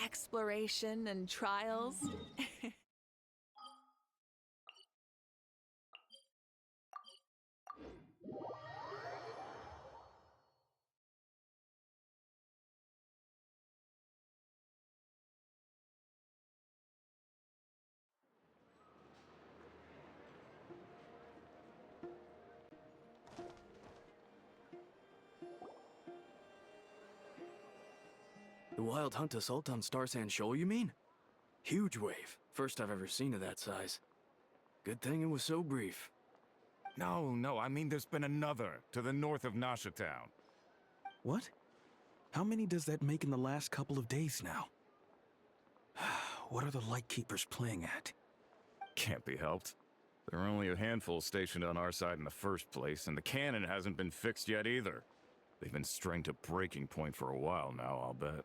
exploration and trials. The wild hunt assault on Star Sand Shoal, you mean? Huge wave. First I've ever seen of that size. Good thing it was so brief. No, I mean there's been another to the north of Nasha Town. What? How many does that make in the last couple of days now? What are the Lightkeepers playing at? Can't be helped. There are only a handful stationed on our side in the first place, and the cannon hasn't been fixed yet either. They've been strained to breaking point for a while now, I'll bet.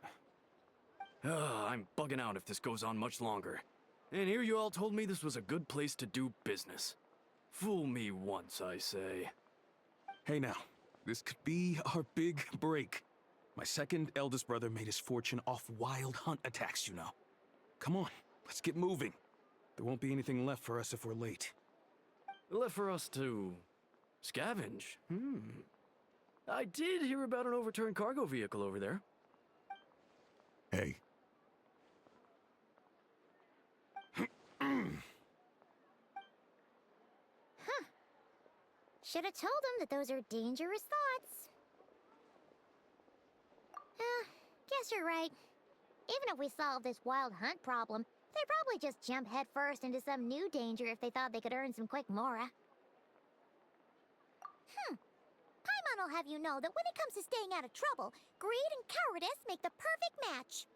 I'm bugging out if this goes on much longer. And here you all told me this was a good place to do business. Fool me once, I say. Hey now, this could be our big break. My second eldest brother made his fortune off wild hunt attacks, you know. Come on, let's get moving. There won't be anything left for us if we're late. Left for us to scavenge. I did hear about an overturned cargo vehicle over there. Hey. Should have told him that those are dangerous thoughts. Guess you're right. Even if we solve this wild hunt problem, they'd probably just jump headfirst into some new danger if they thought they could earn some quick mora. Paimon will have you know that when it comes to staying out of trouble, greed and cowardice make the perfect match.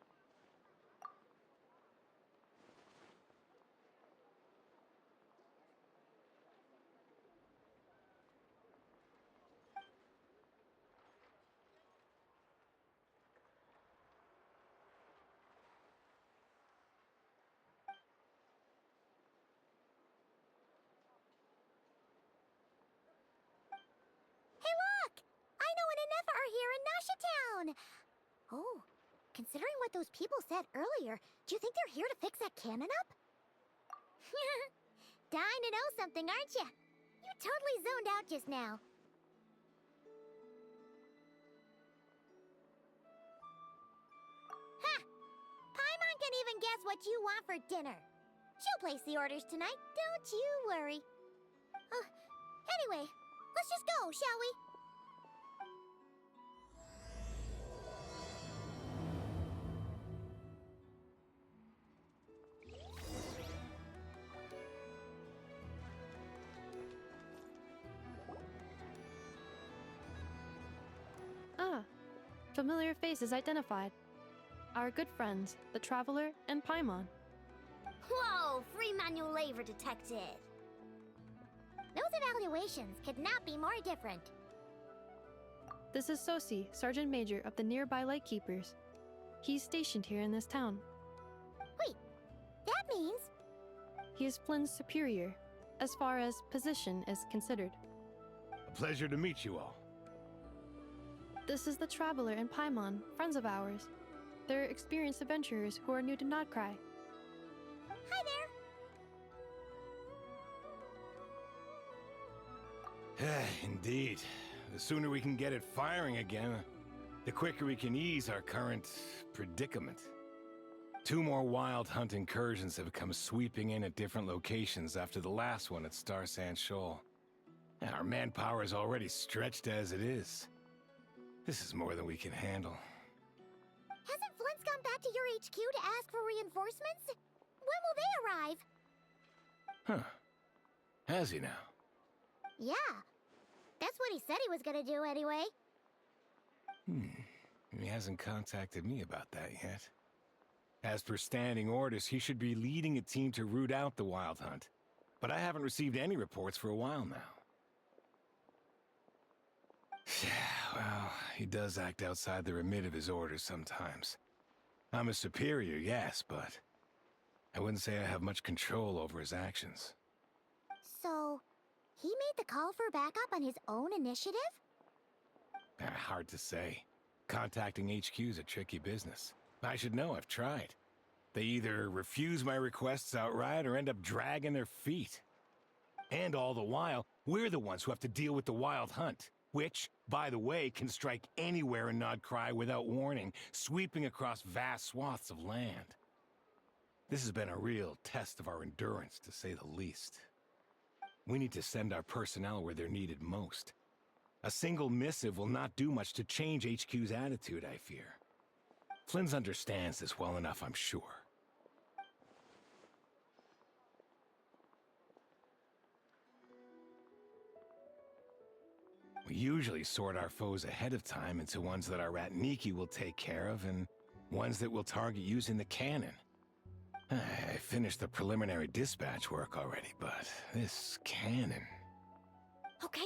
Hey look! I know an Inefa are here in Nasha Town! Oh, considering what those people said earlier, do you think they're here to fix that cannon up? Dying to know something, aren't you? You totally zoned out just now. Ha! Paimon can even guess what you want for dinner. She'll place the orders tonight, don't you worry. Anyway, let's just go, shall we? Familiar faces identified. Our good friends, the Traveler and Paimon. Whoa, free manual labor detected. Those evaluations could not be more different. This is Sosi, Sergeant Major of the nearby Lightkeepers. He's stationed here in this town. Wait, that means... He is Flynn's superior, as far as position is considered. A pleasure to meet you all. This is the Traveler and Paimon, friends of ours. They're experienced adventurers who are new to Nodcry. Hi there! Indeed. The sooner we can get it firing again, the quicker we can ease our current predicament. 2 more wild hunt incursions have come sweeping in at different locations after the last one at Star Sand Shoal. And our manpower is already stretched as it is. This is more than we can handle. Hasn't Flint's gone back to your HQ to ask for reinforcements? When will they arrive? Huh. Has he now? Yeah. That's what he said he was gonna do anyway. He hasn't contacted me about that yet. As per standing orders, he should be leading a team to root out the wild hunt. But I haven't received any reports for a while now. Well, he does act outside the remit of his orders sometimes. I'm a superior, yes, but I wouldn't say I have much control over his actions. So, he made the call for backup on his own initiative? Hard to say. Contacting HQ is a tricky business. I should know, I've tried. They either refuse my requests outright or end up dragging their feet. And all the while, we're the ones who have to deal with the Wild Hunt, which, by the way, can strike anywhere in Nodcry without warning, sweeping across vast swaths of land. This has been a real test of our endurance, to say the least. We need to send our personnel where they're needed most. A single missive will not do much to change HQ's attitude, I fear. Flynn's understands this well enough, I'm sure. We usually sort our foes ahead of time into ones that our rat Niki will take care of and ones that we'll target using the cannon. I finished the preliminary dispatch work already, but this cannon... Okay.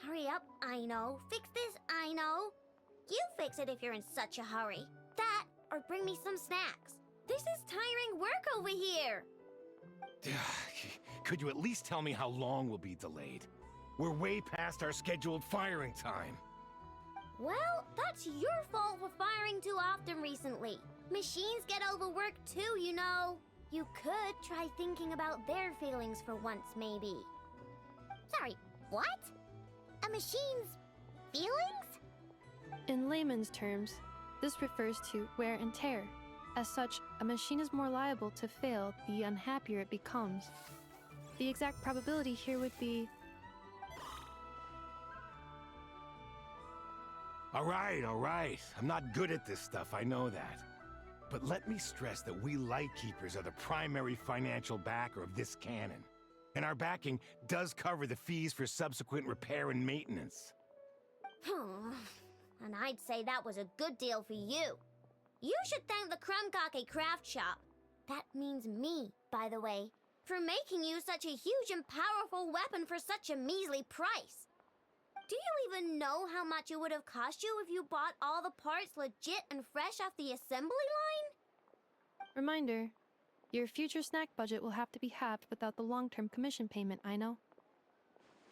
Hurry up, I know. Fix this, I know. You fix it if you're in such a hurry. That, or bring me some snacks. This is tiring work over here. Could you at least tell me how long we'll be delayed? We're way past our scheduled firing time. Well, that's your fault for firing too often recently. Machines get overworked too, you know. You could try thinking about their feelings for once, maybe. Sorry, what? A machine's feelings? In layman's terms, this refers to wear and tear. As such, a machine is more liable to fail the unhappier it becomes. The exact probability here would be... All right. I'm not good at this stuff, I know that. But let me stress that we Lightkeepers are the primary financial backer of this cannon. And our backing does cover the fees for subsequent repair and maintenance. And I'd say that was a good deal for you. You should thank the Krumkake craft shop. That means me, by the way, for making you such a huge and powerful weapon for such a measly price. Do you even know how much it would have cost you if you bought all the parts legit and fresh off the assembly line? Reminder, your future snack budget will have to be halved without the long-term commission payment, I know.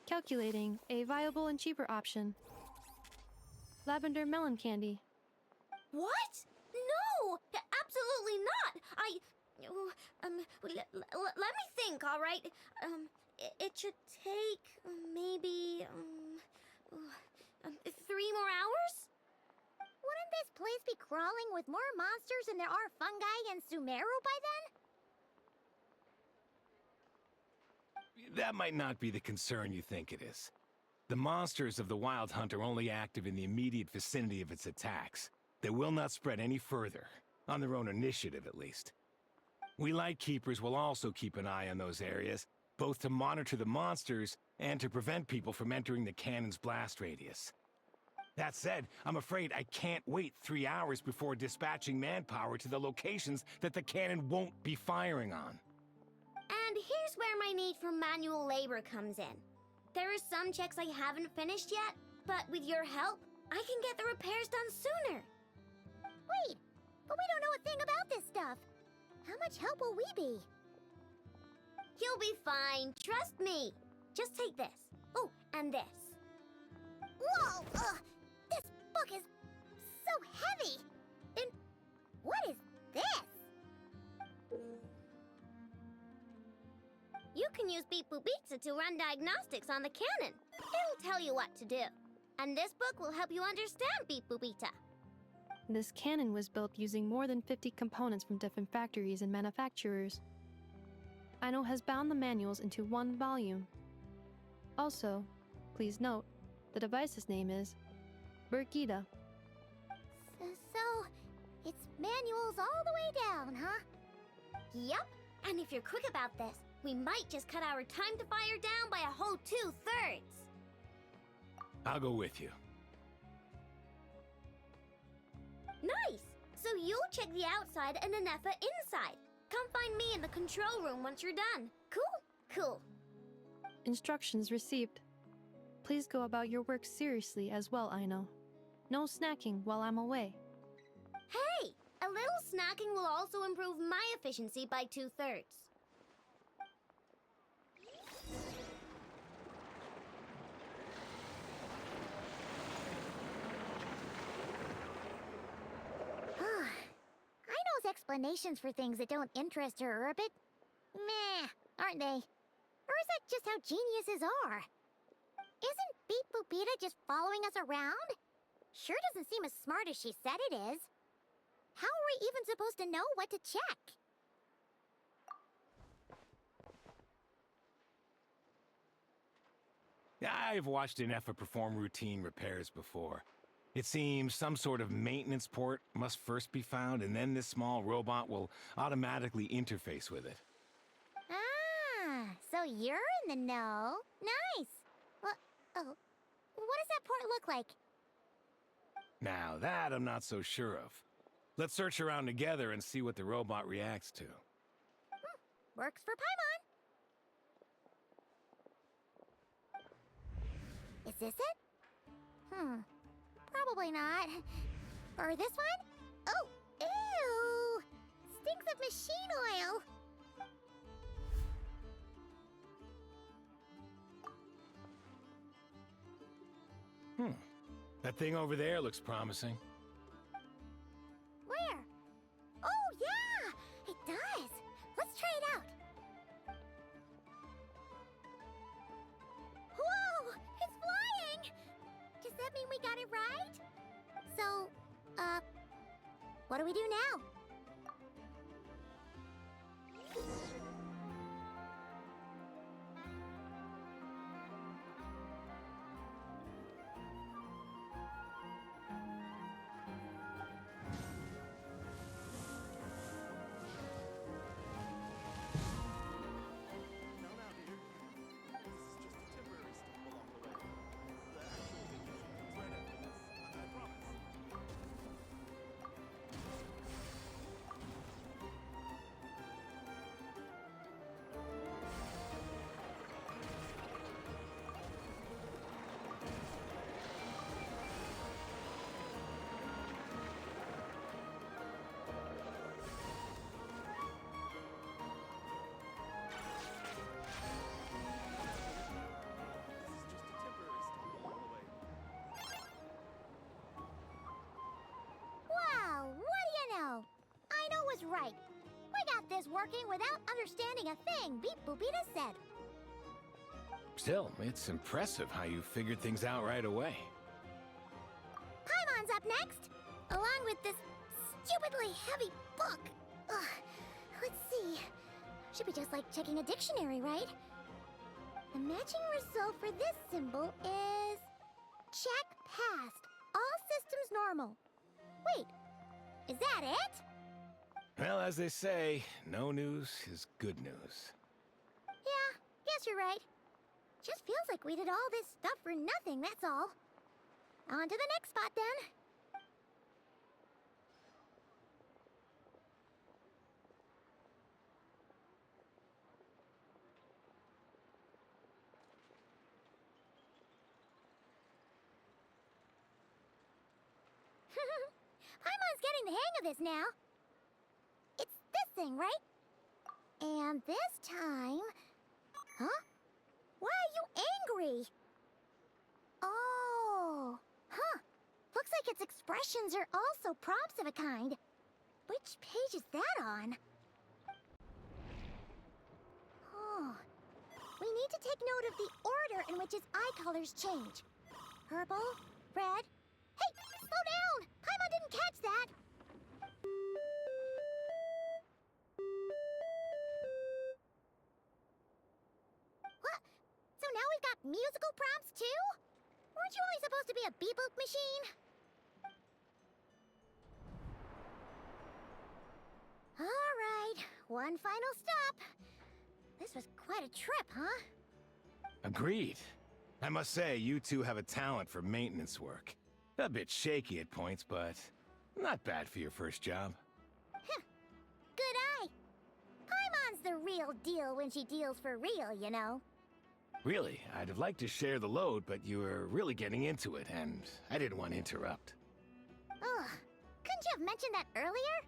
Calculating a viable and cheaper option. Lavender melon candy. What? No! Absolutely not! Let me think, all right? It should take maybe 3 more hours? Wouldn't this place be crawling with more monsters than there are fungi and Sumeru by then? That might not be the concern you think it is. The monsters of the Wild Hunt are only active in the immediate vicinity of its attacks. They will not spread any further, on their own initiative at least. We Lightkeepers will also keep an eye on those areas, both to monitor the monsters and to prevent people from entering the cannon's blast radius. That said, I'm afraid I can't wait 3 hours before dispatching manpower to the locations that the cannon won't be firing on. And here's where my need for manual labor comes in. There are some checks I haven't finished yet, but with your help, I can get the repairs done sooner. Wait, but we don't know a thing about this stuff. How much help will we be? You'll be fine, trust me. Just take this. Oh, and this. Whoa! This book is so heavy! And what is this? You can use Beep Boop Pizza to run diagnostics on the cannon. It'll tell you what to do. And this book will help you understand Beep Boop Pizza. This cannon was built using more than 50 components from different factories and manufacturers. Aino has bound the manuals into one volume. Also, please note, the device's name is Burkita. So, it's manuals all the way down, huh? Yup, and if you're quick about this, we might just cut our time to fire down by a whole 2/3. I'll go with you. Nice! So you'll check the outside and Anefa inside. Come find me in the control room once you're done. Cool. Instructions received. Please go about your work seriously as well, Aino. No snacking while I'm away. Hey! A little snacking will also improve my efficiency by 2/3. explanations for things that don't interest her are a bit meh, aren't they? Or is that just how geniuses are? Isn't Beep Boopita just following us around? Sure doesn't seem as smart as she said it is. How are we even supposed to know what to check? I've watched an Effa perform routine repairs before. It seems some sort of maintenance port must first be found, and then this small robot will automatically interface with it. Ah, so you're in the know. Nice. What? Oh, what does that port look like? Now, that I'm not so sure of. Let's search around together and see what the robot reacts to. Works for Paimon. Is this it? Probably not. Or this one? Oh, ew! Stinks of machine oil. That thing over there looks promising. Where? Oh, yeah! It does. Let's try it out. Whoa! It's flying! Does that mean we got it right? So, what do we do now? Wow, what do you know? I know was right. We got this working without understanding a thing Beep Boopita said. Still, it's impressive how you figured things out right away. Paimon's up next, along with this stupidly heavy book. Ugh. Let's see. Should be just like checking a dictionary, right? The matching result for this symbol is... check passed. All systems normal. Wait, is that it? Well, as they say, no news is good news. Yeah, guess you're right. Just feels like we did all this stuff for nothing, that's all. On to the next spot, then. Paimon's getting the hang of this now. It's this thing, right? And this time... Huh? Why are you angry? Oh, huh. Looks like its expressions are also prompts of a kind. Which page is that on? Oh. We need to take note of the order in which its eye colors change. Purple, red... Hey, slow down! Paimon didn't catch that! What? So now we've got musical prompts too? Weren't you only supposed to be a beep-boop machine? Alright, one final stop. This was quite a trip, huh? Agreed. I must say, you two have a talent for maintenance work. A bit shaky at points, but not bad for your first job. Good eye. Paimon's the real deal when she deals for real, you know. Really, I'd have liked to share the load, but you were really getting into it, and I didn't want to interrupt. Ugh. Couldn't you have mentioned that earlier?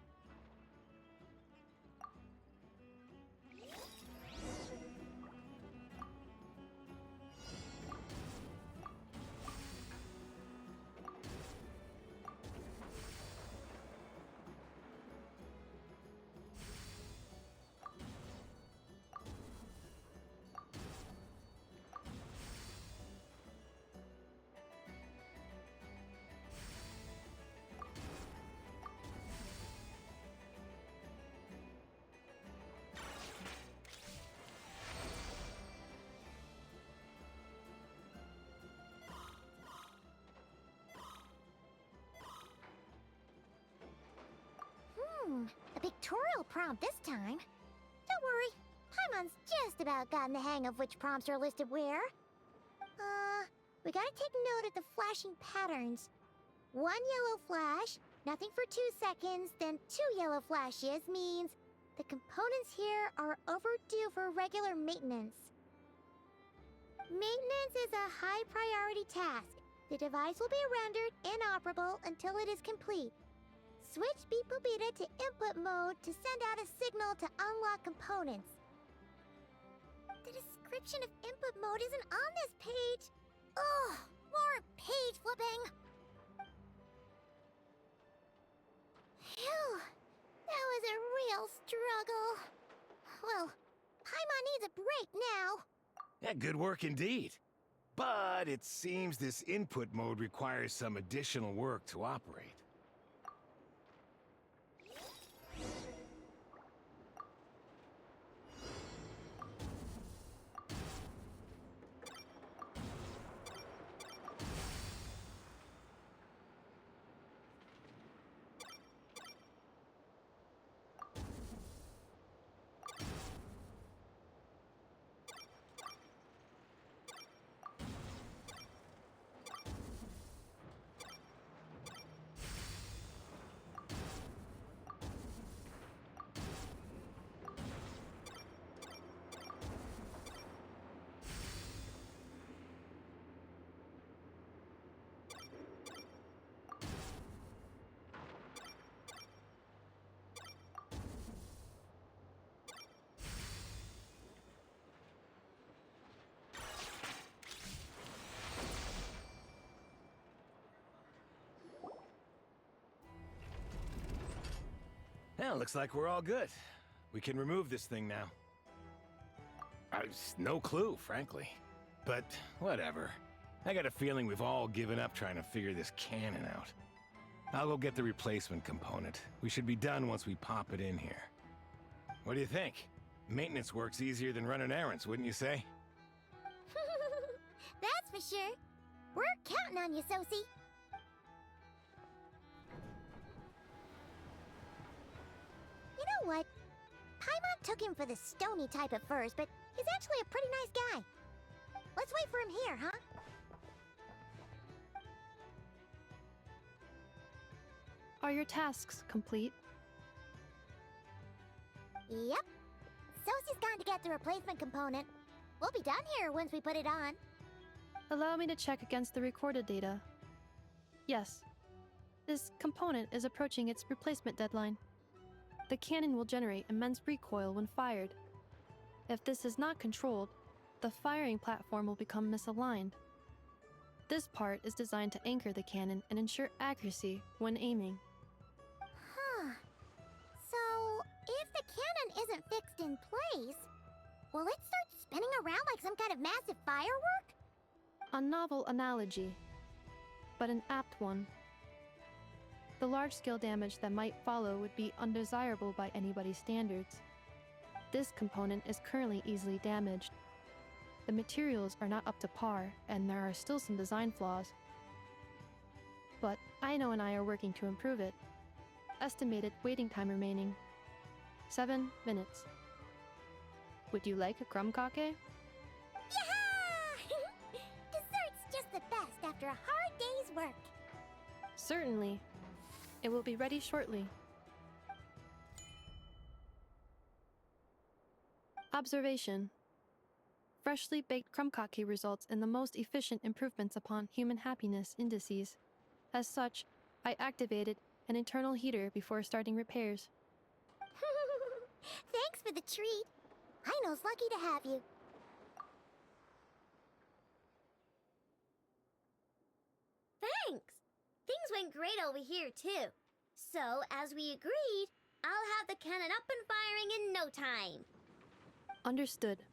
A pictorial prompt this time. Don't worry, Paimon's just about gotten the hang of which prompts are listed where. We gotta take note of the flashing patterns. 1 yellow flash, nothing for 2 seconds, then 2 yellow flashes means the components here are overdue for regular maintenance. Maintenance is a high priority task. The device will be rendered inoperable until it is complete. Switch Beep Boopita to input mode to send out a signal to unlock components. The description of input mode isn't on this page. Ugh, more page flipping. Phew, that was a real struggle. Well, Paimon needs a break now. Yeah, good work indeed. But it seems this input mode requires some additional work to operate. Well, looks like we're all good. We can remove this thing now. I've no clue, frankly. But whatever. I got a feeling we've all given up trying to figure this cannon out. I'll go get the replacement component. We should be done once we pop it in here. What do you think? Maintenance work's easier than running errands, wouldn't you say? That's for sure. We're counting on you, Sosie. You know what? Paimon took him for the stony type at first, but he's actually a pretty nice guy. Let's wait for him here, huh? Are your tasks complete? Yep. Sosie's gone to get the replacement component. We'll be done here once we put it on. Allow me to check against the recorded data. Yes. This component is approaching its replacement deadline. The cannon will generate immense recoil when fired. If this is not controlled, the firing platform will become misaligned. This part is designed to anchor the cannon and ensure accuracy when aiming. Huh. So, if the cannon isn't fixed in place, will it start spinning around like some kind of massive firework? A novel analogy, but an apt one. The large-scale damage that might follow would be undesirable by anybody's standards. This component is currently easily damaged. The materials are not up to par, and there are still some design flaws. But Aino and I are working to improve it. Estimated waiting time remaining: 7 minutes. Would you like a crumb cake? Yeah! Dessert's just the best after a hard day's work. Certainly. It will be ready shortly. Observation. Freshly baked crumb cake results in the most efficient improvements upon human happiness indices. As such, I activated an internal heater before starting repairs. Thanks for the treat. Aino's lucky to have you. Thanks! Things went great over here, too. So, as we agreed, I'll have the cannon up and firing in no time. Understood.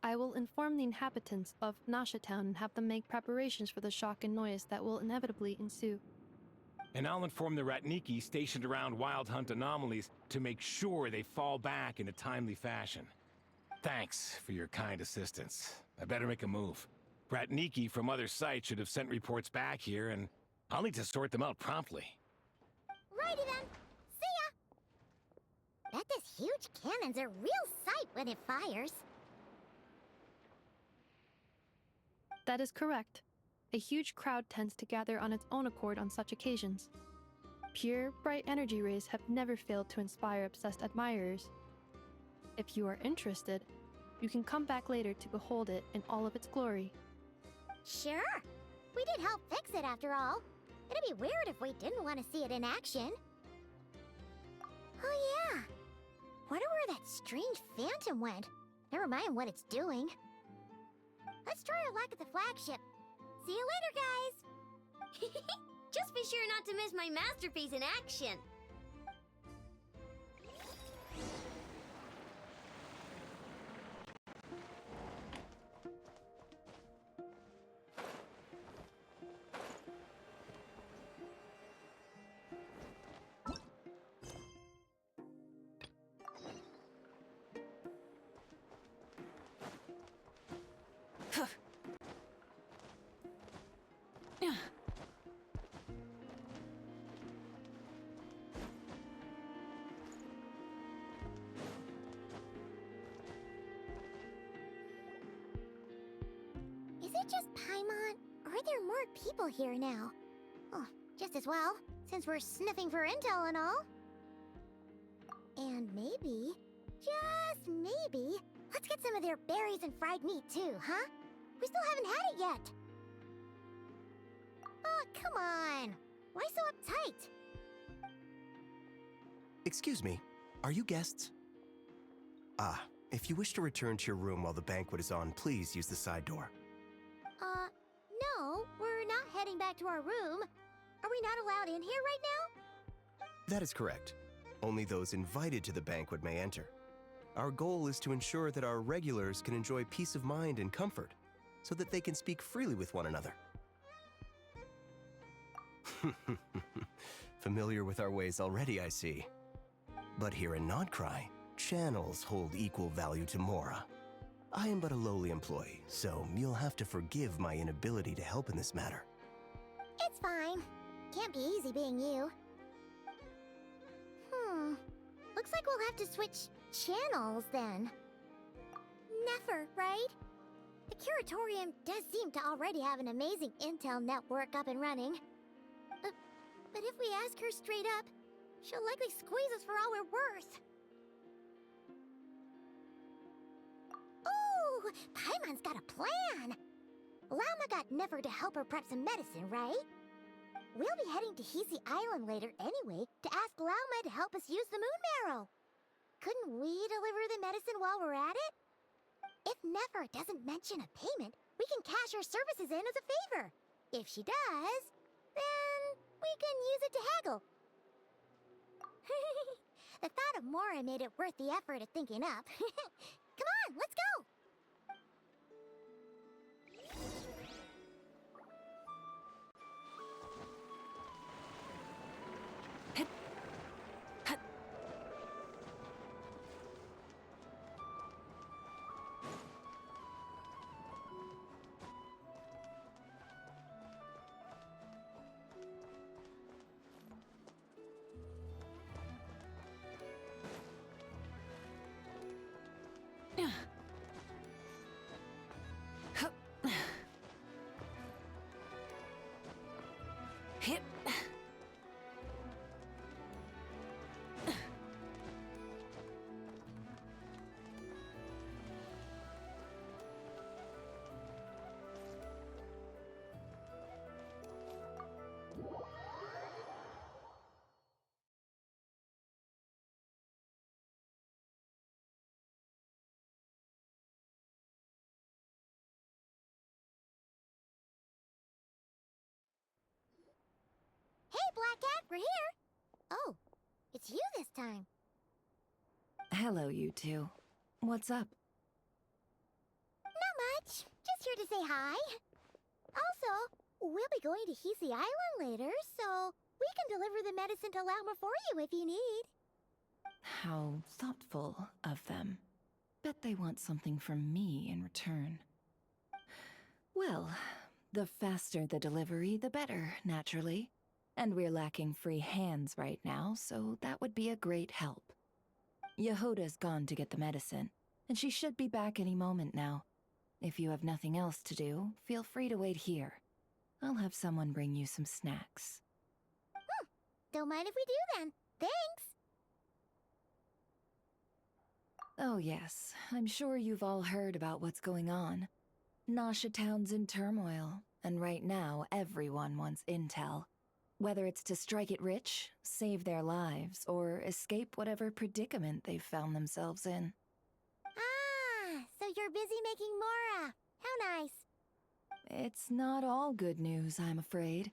I will inform the inhabitants of Nasha Town and have them make preparations for the shock and noise that will inevitably ensue. And I'll inform the Ratniki stationed around Wild Hunt anomalies to make sure they fall back in a timely fashion. Thanks for your kind assistance. I better make a move. Ratniki from other sites should have sent reports back here, and I'll need to sort them out promptly. Righty then. See ya! huge cannon's a real sight when it fires. That is correct. A huge crowd tends to gather on its own accord on such occasions. Pure, bright energy rays have never failed to inspire obsessed admirers. If you are interested, you can come back later to behold it in all of its glory. Sure. We did help fix it after all. It'd be weird if we didn't want to see it in action. Oh yeah. Wonder where that strange phantom went. Never mind what it's doing. Let's try our luck at the flagship. See you later, guys! Just be sure not to miss my masterpiece in action. Is it just Paimon, or are there more people here now? Oh, just as well, since we're sniffing for intel and all. And maybe, just maybe, let's get some of their berries and fried meat too, huh? We still haven't had it yet. Oh, come on. Why so uptight? Excuse me, are you guests? If you wish to return to your room while the banquet is on, please use the side door. No, we're not heading back to our room. Are we not allowed in here right now? That is correct. Only those invited to the banquet may enter. Our goal is to ensure that our regulars can enjoy peace of mind and comfort, so that they can speak freely with one another. Familiar with our ways already, I see. But here in Nodcry, channels hold equal value to Mora. I am but a lowly employee, so you'll have to forgive my inability to help in this matter. It's fine. Can't be easy being you. Looks like we'll have to switch channels then. Never, right? The Curatorium does seem to already have an amazing intel network up and running. But if we ask her straight up, she'll likely squeeze us for all we're worth. Ooh, Paimon's got a plan! Lauma got Nefer to help her prep some medicine, right? We'll be heading to Hisi Island later anyway to ask Lauma to help us use the moon marrow. Couldn't we deliver the medicine while we're at it? If Nefer doesn't mention a payment, we can cash our services in as a favor. If she does, then we can use it to haggle. The thought of Mora made it worth the effort of thinking up. Come on, let's go! Hip. Hey, Black Cat, we're here! Oh, it's you this time. Hello, you two. What's up? Not much. Just here to say hi. Also, we'll be going to Hisi Island later, so we can deliver the medicine to Lauma for you if you need. How thoughtful of them. Bet they want something from me in return. Well, the faster the delivery, the better, naturally. And we're lacking free hands right now, so that would be a great help. Yehoda's gone to get the medicine, and she should be back any moment now. If you have nothing else to do, feel free to wait here. I'll have someone bring you some snacks. Don't mind if we do then. Thanks! Oh yes, I'm sure you've all heard about what's going on. Nasha Town's in turmoil, and right now everyone wants intel. Whether it's to strike it rich, save their lives, or escape whatever predicament they've found themselves in. Ah, so you're busy making Mora. How nice. It's not all good news, I'm afraid.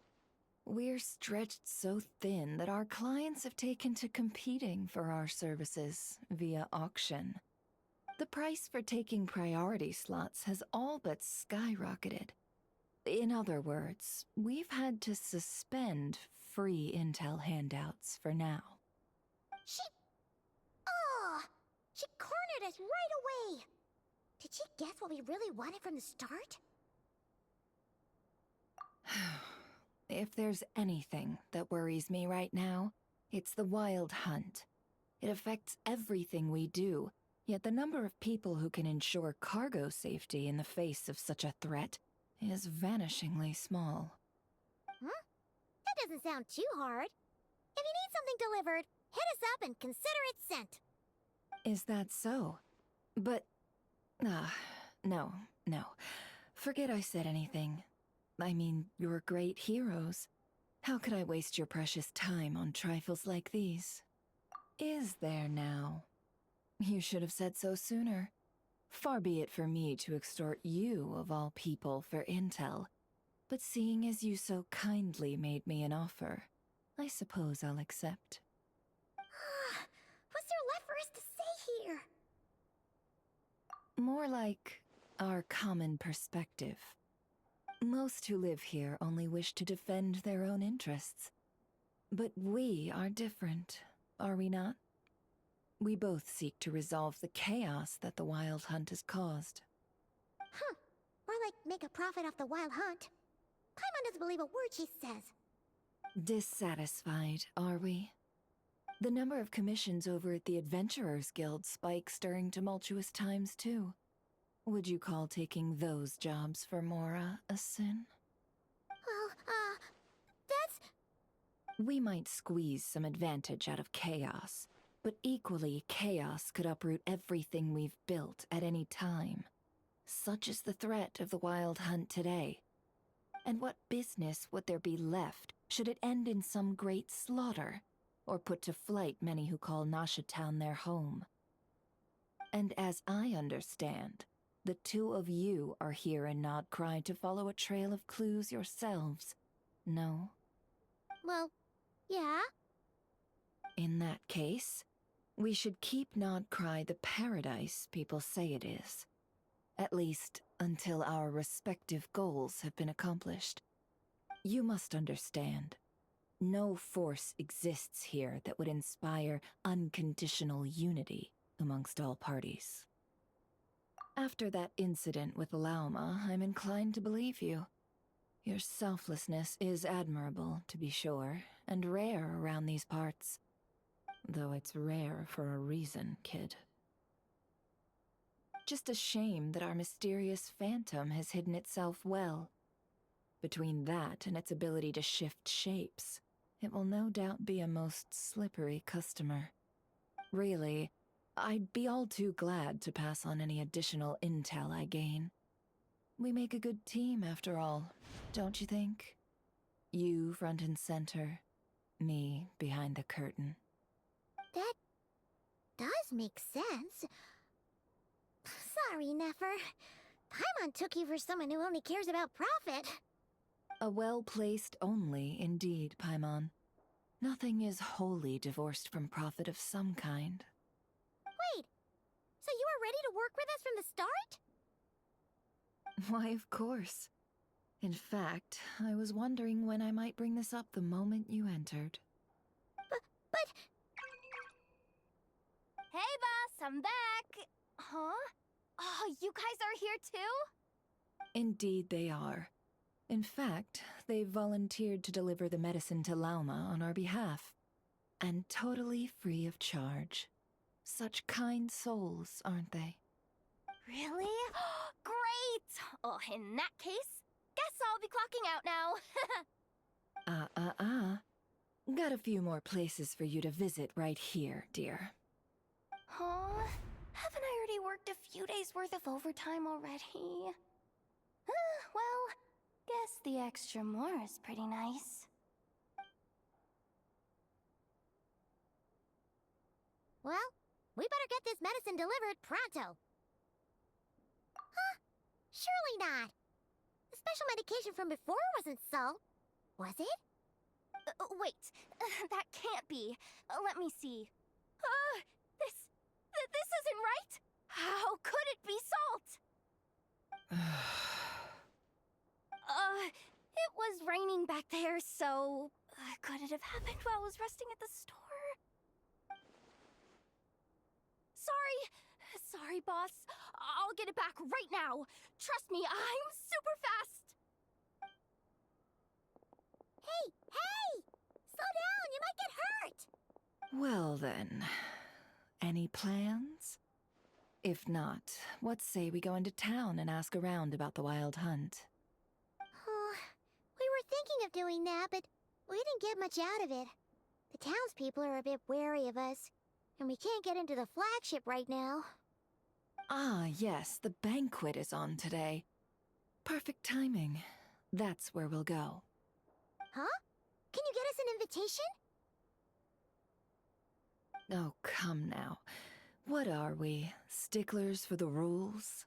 We're stretched so thin that our clients have taken to competing for our services via auction. The price for taking priority slots has all but skyrocketed. In other words, we've had to suspend free intel handouts for now. She cornered us right away. Did she guess what we really wanted from the start? If there's anything that worries me right now, it's the Wild Hunt. It affects everything we do, yet the number of people who can ensure cargo safety in the face of such a threat is vanishingly small. That doesn't sound too hard. If you need something delivered, hit us up and consider it sent. Is that so? But... no. Forget I said anything. I mean, you're great heroes. How could I waste your precious time on trifles like these? Is there now? You should have said so sooner. Far be it for me to extort you, of all people, for intel. But seeing as you so kindly made me an offer, I suppose I'll accept. What's there left for us to say here? More like our common perspective. Most who live here only wish to defend their own interests. But we are different, are we not? We both seek to resolve the chaos that the Wild Hunt has caused. Or like make a profit off the Wild Hunt. Paimon doesn't believe a word she says. Dissatisfied, are we? The number of commissions over at the Adventurers Guild spikes during tumultuous times, too. Would you call taking those jobs for Mora a sin? Well, that's... We might squeeze some advantage out of chaos, but equally, chaos could uproot everything we've built at any time. Such is the threat of the Wild Hunt today. And what business would there be left should it end in some great slaughter, or put to flight many who call Nasha Town their home? And as I understand, the two of you are here in Nodcry to follow a trail of clues yourselves, no? Well, yeah. In that case, we should keep Nodcry the paradise people say it is. At least, until our respective goals have been accomplished. You must understand, no force exists here that would inspire unconditional unity amongst all parties. After that incident with Lauma, I'm inclined to believe you. Your selflessness is admirable, to be sure, and rare around these parts. Though it's rare for a reason, kid. Just a shame that our mysterious phantom has hidden itself well. Between that and its ability to shift shapes, it will no doubt be a most slippery customer. Really, I'd be all too glad to pass on any additional intel I gain. We make a good team, after all, don't you think? You front and center, me behind the curtain. That does make sense. Sorry, Nefer. Paimon took you for someone who only cares about profit. A well-placed only, indeed, Paimon. Nothing is wholly divorced from profit of some kind. Wait, so you were ready to work with us from the start? Why, of course. In fact, I was wondering when I might bring this up the moment you entered. But... Hey, boss, I'm back! Huh? Oh, you guys are here too? Indeed they are. In fact, they've volunteered to deliver the medicine to Lauma on our behalf. And totally free of charge. Such kind souls, aren't they? Really? Great! Oh, in that case, guess I'll be clocking out now. Got a few more places for you to visit right here, dear. Huh? Haven't I already worked a few days' worth of overtime already? Well, guess the extra more is pretty nice. Well, we better get this medicine delivered pronto. Huh? Surely not. The special medication from before wasn't salt, was it? Wait, that can't be. Let me see. This isn't right. How could it be salt? It was raining back there, so could it have happened while I was resting at the store? Sorry, boss. I'll get it back right now. Trust me, I'm super fast. Hey! Slow down, you might get hurt! Well then, any plans? If not, what say we go into town and ask around about the wild hunt? We were thinking of doing that, but we didn't get much out of it. The townspeople are a bit wary of us, and we can't get into the flagship right now. Ah, yes, the banquet is on today. Perfect timing. That's where we'll go. Huh? Can you get us an invitation? Oh, come now. What are we, sticklers for the rules?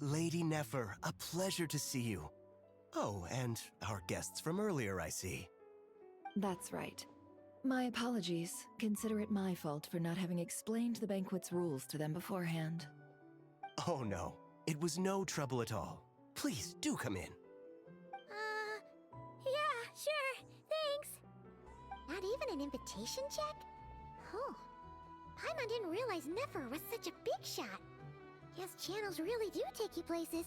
Lady Nefer, a pleasure to see you. Oh, and our guests from earlier, I see. That's right. My apologies. Consider it my fault for not having explained the banquet's rules to them beforehand. Oh no, it was no trouble at all. Please, do come in. Yeah, sure, thanks. Not even an invitation check? Oh, Paimon didn't realize Nefer was such a big shot. Guess channels really do take you places.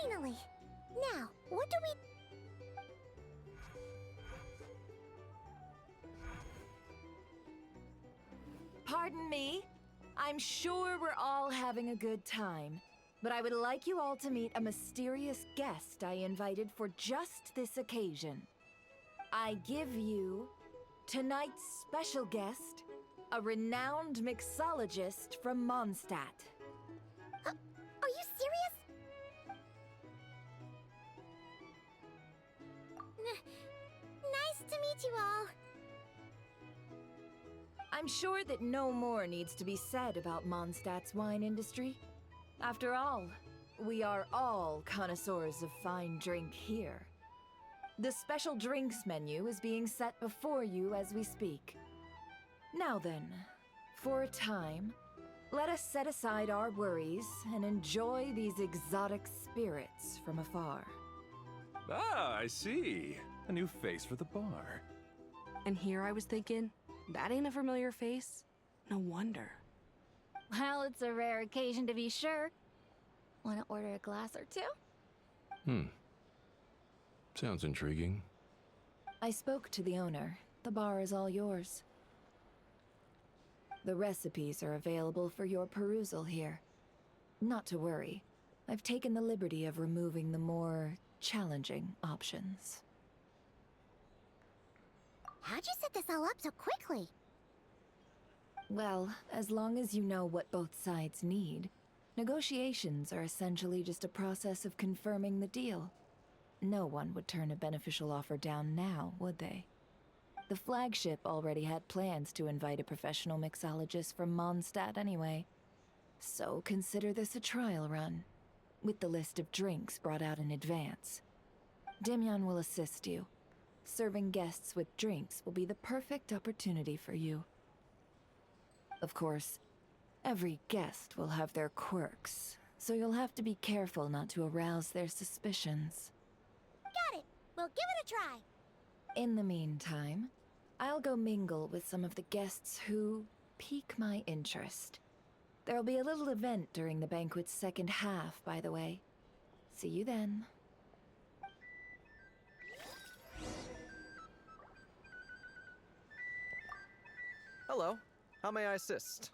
Finally! Now, what do we... Pardon me? I'm sure we're all having a good time, but I would like you all to meet a mysterious guest I invited for just this occasion. I give you tonight's special guest, a renowned mixologist from Mondstadt. Are you serious? Nice to meet you all. I'm sure that no more needs to be said about Mondstadt's wine industry. After all, we are all connoisseurs of fine drink here. The special drinks menu is being set before you as we speak. Now then, For a time, let us set aside our worries and enjoy these exotic spirits from afar. Ah, I see. A new face for the bar. And here I was thinking, that ain't a familiar face. No wonder. Well, it's a rare occasion to be sure. Wanna order a glass or two? Sounds intriguing. I spoke to the owner. The bar is all yours. The recipes are available for your perusal here. Not to worry. I've taken the liberty of removing the more challenging options. How'd you set this all up so quickly? Well, as long as you know what both sides need, negotiations are essentially just a process of confirming the deal. No one would turn a beneficial offer down now, would they? The flagship already had plans to invite a professional mixologist from Mondstadt anyway. So consider this a trial run, with the list of drinks brought out in advance. Demyon will assist you. Serving guests with drinks will be the perfect opportunity for you. Of course, every guest will have their quirks, so you'll have to be careful not to arouse their suspicions. Got it! We'll give it a try! In the meantime, I'll go mingle with some of the guests who pique my interest. There'll be a little event during the banquet's second half, by the way. See you then. Hello. How may I assist?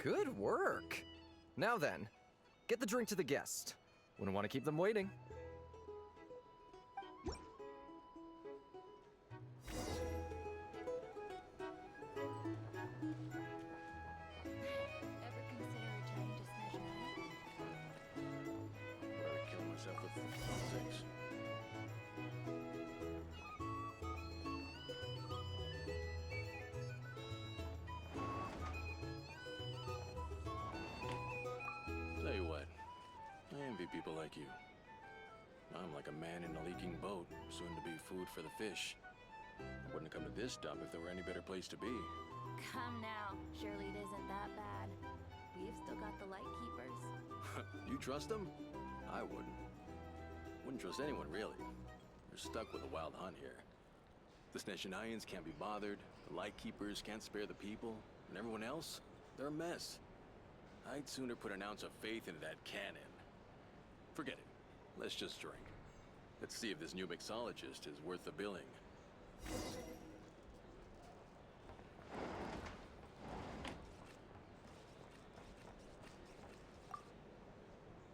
Good work! Now then, get the drink to the guest. Wouldn't want to keep them waiting. Ever consider returning to Snezhnaya? Would I kill myself with physics? Tell you what, I envy people like you. I'm like a man in a leaking boat, soon to be food for the fish. I wouldn't come to this dump if there were any better place to be. Come now. Surely it isn't that bad. We've still got the light keepers. You trust them? I wouldn't. Wouldn't trust anyone, really. You're stuck with a wild hunt here. The Snezhnayans can't be bothered, the Lightkeepers can't spare the people, and everyone else, they're a mess. I'd sooner put an ounce of faith into that cannon. Forget it. Let's just drink. Let's see if this new mixologist is worth the billing.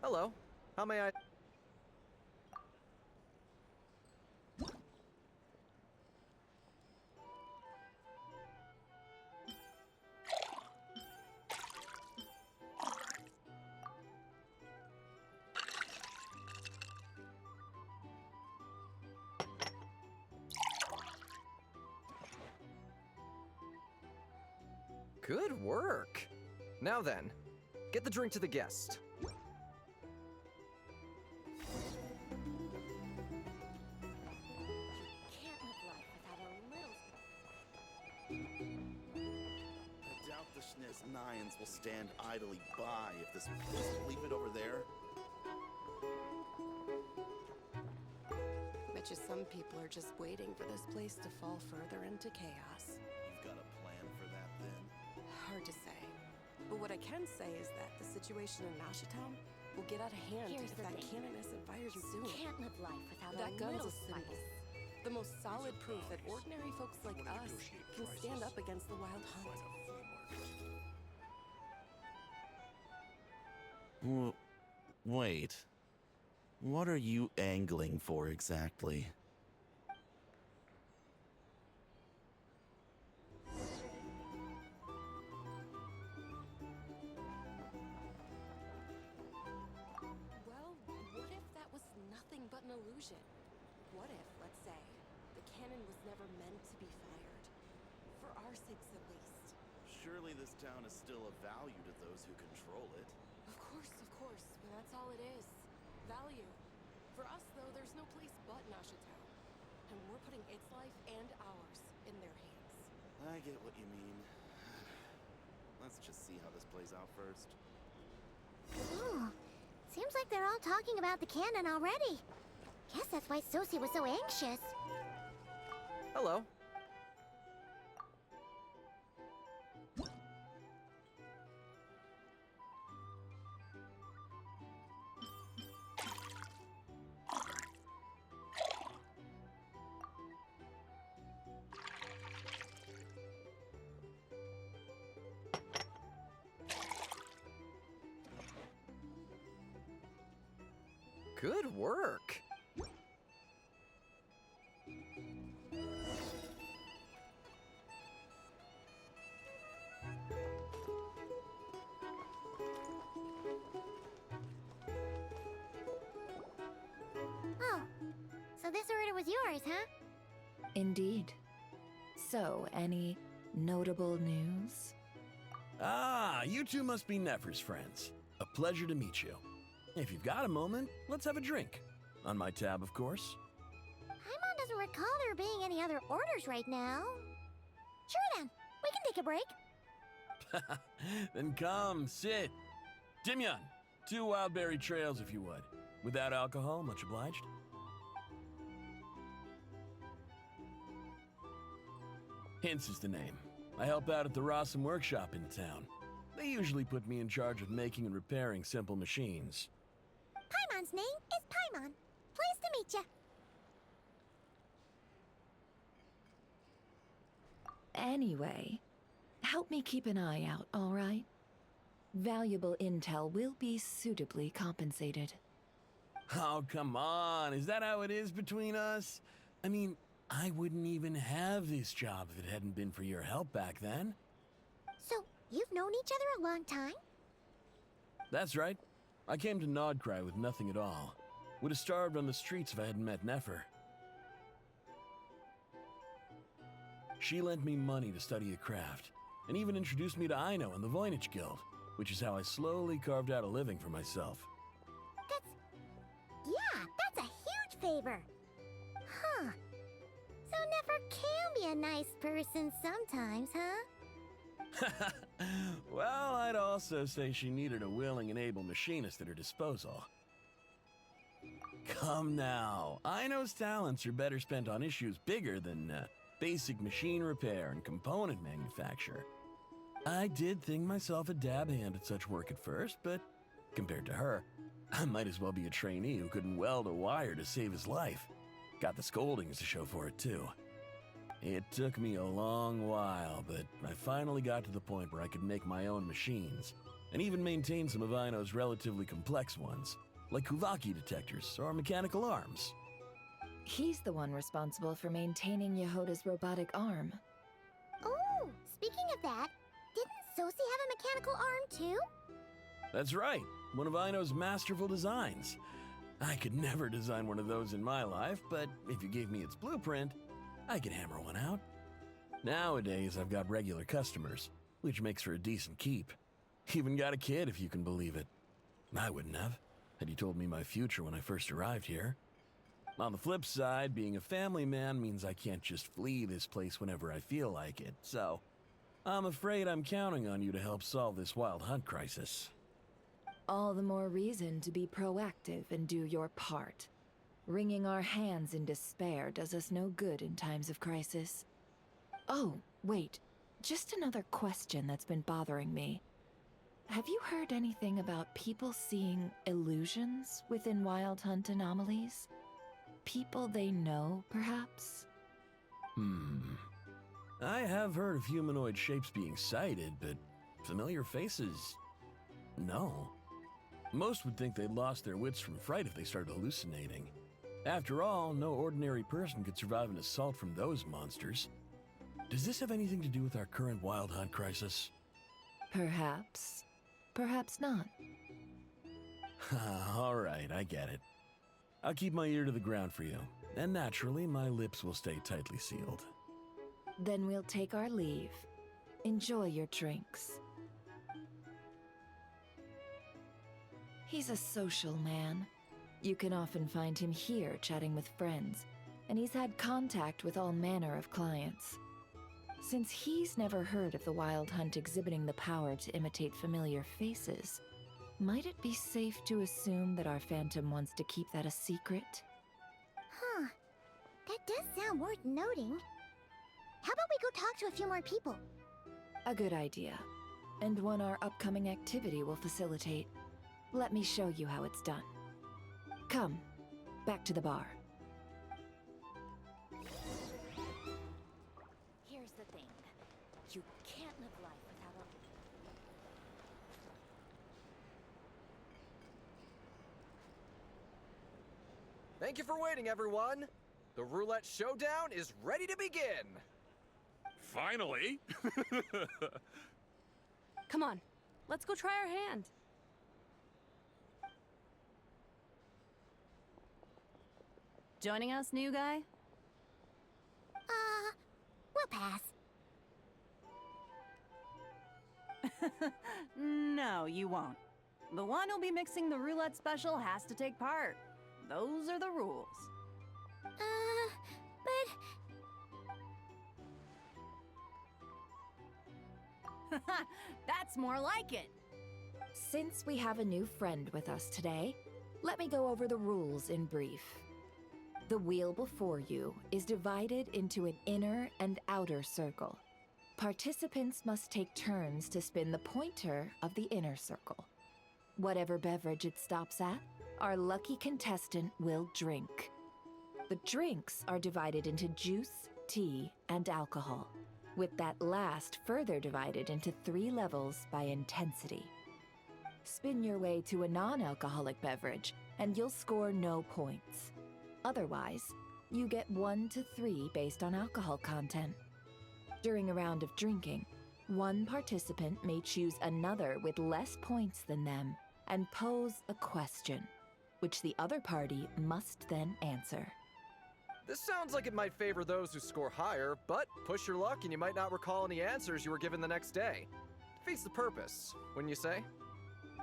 Hello. How may I... Good work! Now then, get the drink to the guest. Can't live life without a little... I doubt the Snezhnayans will stand idly by if this... Just leave it over there. Bet you some people are just waiting for this place to fall further into chaos. You've got a plan for that, then? Hard to say. But what I can say is that the situation in Nashitown will get out of hand Here's if the that thing. cannon isn't fired You soon. can't live life without That a gun's little a symbol. spice. The most solid proof that ordinary folks like us can stand up against the wild hunt. Wait. What are you angling for exactly? illusion? What if, let's say, the cannon was never meant to be fired? For our sakes, at least. Surely this town is still of value to those who control it. Of course, but that's all it is. Value. For us, though, there's no place but Nasha Town. And we're putting its life and ours in their hands. I get what you mean. Let's just see how this plays out first. Ooh, seems like they're all talking about the cannon already. Guess that's why Sosie was so anxious. Hello. Good work. Oh, so this order was yours, huh? Indeed. So, any notable news? Ah, you two must be Nefer's friends. A pleasure to meet you. If you've got a moment, let's have a drink. On my tab, of course. Paimon doesn't recall there being any other orders right now. Sure then, we can take a break. Then come, sit. Dimyon, 2 wildberry trails if you would. Without alcohol, much obliged. Hints is the name. I help out at the Rossum workshop in town. They usually put me in charge of making and repairing simple machines. Paimon's name is Paimon. Pleased to meet you. Anyway, help me keep an eye out, all right? Valuable intel will be suitably compensated. Oh, come on. Is that how it is between us? I mean, I wouldn't even have this job if it hadn't been for your help back then. So, you've known each other a long time? That's right. I came to Nodcry with nothing at all. Would have starved on the streets if I hadn't met Nefer. She lent me money to study a craft, and even introduced me to Aino and the Voynich Guild, which is how I slowly carved out a living for myself. That's a huge favor. Huh. So Nefer can be a nice person sometimes, huh? Well, I'd also say she needed a willing and able machinist at her disposal. Come now, Aino's talents are better spent on issues bigger than basic machine repair and component manufacture. I did think myself a dab hand at such work at first, but compared to her, I might as well be a trainee who couldn't weld a wire to save his life. Got the scoldings to show for it, too. It took me a long while, but I finally got to the point where I could make my own machines, and even maintain some of Aino's relatively complex ones, like Kuvaki detectors or mechanical arms. He's the one responsible for maintaining Yehoda's robotic arm. Oh, speaking of that, didn't Sosie have a mechanical arm too? That's right, one of Aino's masterful designs. I could never design one of those in my life, but if you gave me its blueprint, I could hammer one out. Nowadays, I've got regular customers, which makes for a decent keep. Even got a kid, if you can believe it. I wouldn't have, had you told me my future when I first arrived here. On the flip side, being a family man means I can't just flee this place whenever I feel like it, so I'm afraid I'm counting on you to help solve this wild hunt crisis. All the more reason to be proactive and do your part. Wringing our hands in despair does us no good in times of crisis. Oh, wait. Just another question that's been bothering me. Have you heard anything about people seeing illusions within Wild Hunt anomalies? People they know, perhaps? I have heard of humanoid shapes being sighted, but familiar faces? No. Most would think they'd lost their wits from fright if they started hallucinating. After all, no ordinary person could survive an assault from those monsters. Does this have anything to do with our current Wild Hunt crisis? Perhaps. Perhaps not. All right, I get it. I'll keep my ear to the ground for you, and naturally, my lips will stay tightly sealed. Then we'll take our leave. Enjoy your drinks. He's a social man. You can often find him here chatting with friends, and he's had contact with all manner of clients. Since he's never heard of the Wild Hunt exhibiting the power to imitate familiar faces, might it be safe to assume that our Phantom wants to keep that a secret? Huh. That does sound worth noting. How about we go talk to a few more people? A good idea, and one our upcoming activity will facilitate. Let me show you how it's done. Come, back to the bar. Here's the thing. You can't live life without a... Thank you for waiting, everyone. The roulette showdown is ready to begin. Finally! Come on, let's go try our hand. Joining us, new guy? We'll pass. No, you won't. The one who'll be mixing the roulette special has to take part. Those are the rules. But... That's more like it. Since we have a new friend with us today, let me go over the rules in brief. The wheel before you is divided into an inner and outer circle. Participants must take turns to spin the pointer of the inner circle. Whatever beverage it stops at, our lucky contestant will drink. The drinks are divided into juice, tea, and alcohol, with that last further divided into 3 levels by intensity. Spin your way to a non-alcoholic beverage, and you'll score no points. Otherwise, you get 1 to 3 based on alcohol content. During a round of drinking, one participant may choose another with less points than them and pose a question, which the other party must then answer. This sounds like it might favor those who score higher, but push your luck and you might not recall any answers you were given the next day. Defeats the purpose, wouldn't you say?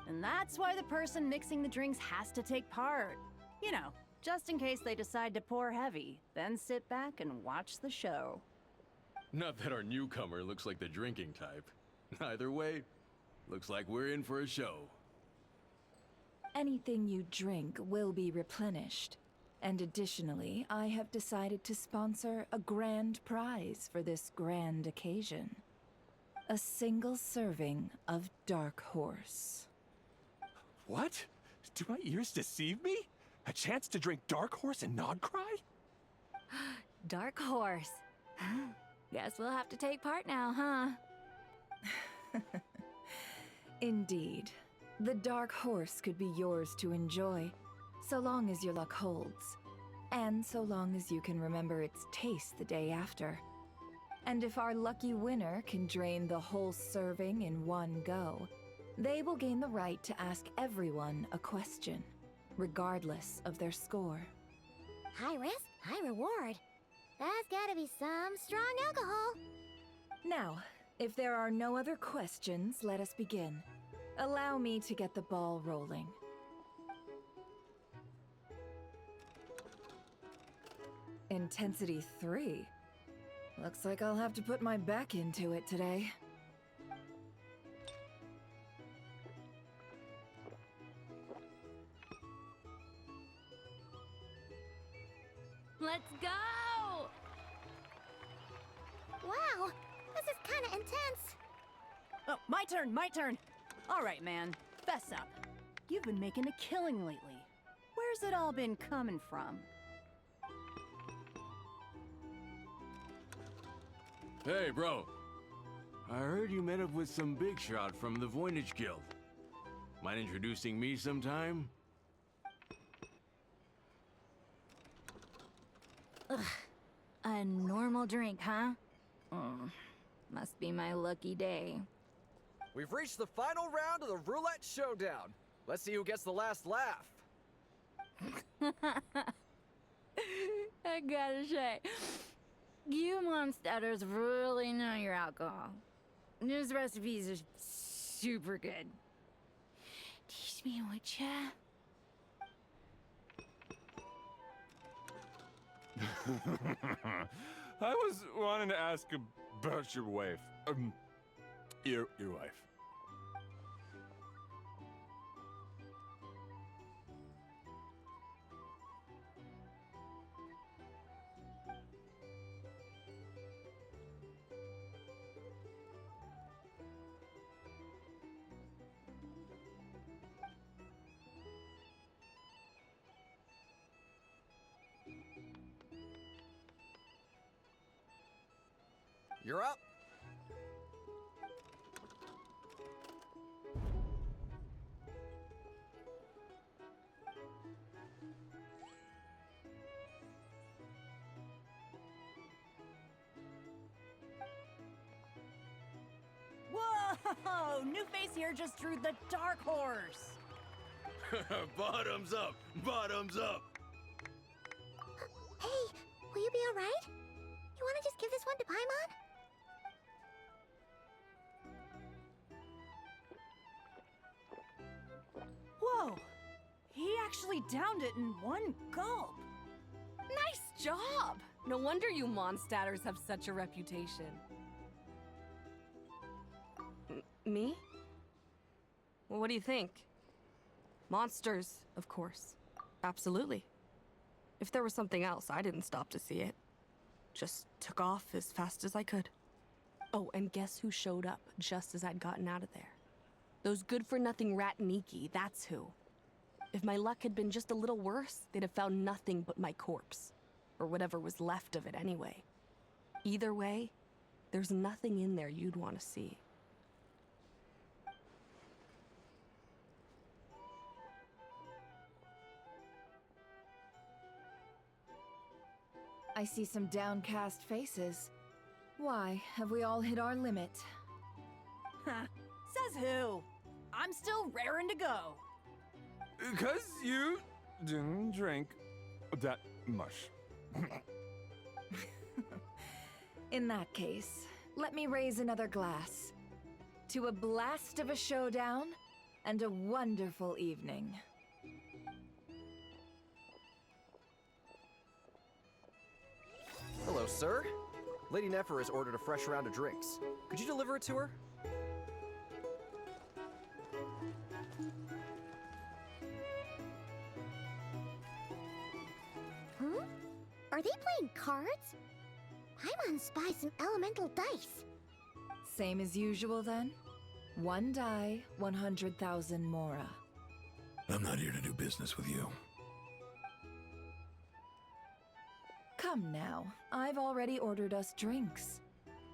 And that's why the person mixing the drinks has to take part. You know, just in case they decide to pour heavy, then sit back and watch the show. Not that our newcomer looks like the drinking type. Either way, looks like we're in for a show. Anything you drink will be replenished. And additionally, I have decided to sponsor a grand prize for this grand occasion. A single serving of Dark Horse. What? Do my ears deceive me? A chance to drink Dark Horse and not cry? Dark Horse. Guess we'll have to take part now, huh? Indeed. The Dark Horse could be yours to enjoy, so long as your luck holds. And so long as you can remember its taste the day after. And if our lucky winner can drain the whole serving in one go, they will gain the right to ask everyone a question, regardless of their score. High risk, high reward. That's gotta be some strong alcohol. Now, if there are no other questions, let us begin. Allow me to get the ball rolling. Intensity 3. Looks like I'll have to put my back into it today. Let's go! Wow, this is kinda intense. Oh, my turn, my turn. All right, man, fess up. You've been making a killing lately. Where's it all been coming from? Hey, bro. I heard you met up with some big shot from the Voynich Guild. Mind introducing me sometime? Ugh. A normal drink, huh? Must be my lucky day. We've reached the final round of the roulette showdown. Let's see who gets the last laugh. I gotta say, you monsters really know your alcohol. These recipes are super good. Teach me, would ya? I was wanting to ask about your wife. Your wife. You're up. Whoa! New face here just drew the dark horse. Bottoms up! Bottoms up! Hey, will you be alright? You wanna just give this one to Paimon? Whoa! He actually downed it in one gulp. Nice job! No wonder you Mondstatters have such a reputation. Me? Well, what do you think? Monsters, of course. Absolutely. If there was something else, I didn't stop to see it. Just took off as fast as I could. Oh, and guess who showed up just as I'd gotten out of there? Those good-for-nothing rat Niki, that's who. If my luck had been just a little worse, they'd have found nothing but my corpse. Or whatever was left of it anyway. Either way, there's nothing in there you'd want to see. I see some downcast faces. Why, have we all hit our limit? Huh. Says who? I'm still raring to go. 'Cause you didn't drink that much. In that case, let me raise another glass. To a blast of a showdown and a wonderful evening. Hello, sir. Lady Nefer has ordered a fresh round of drinks. Could you deliver it to her? Huh? Are they playing cards? Paimon spies some elemental dice. Same as usual then? One die, 100,000 Mora. I'm not here to do business with you. Come now, I've already ordered us drinks.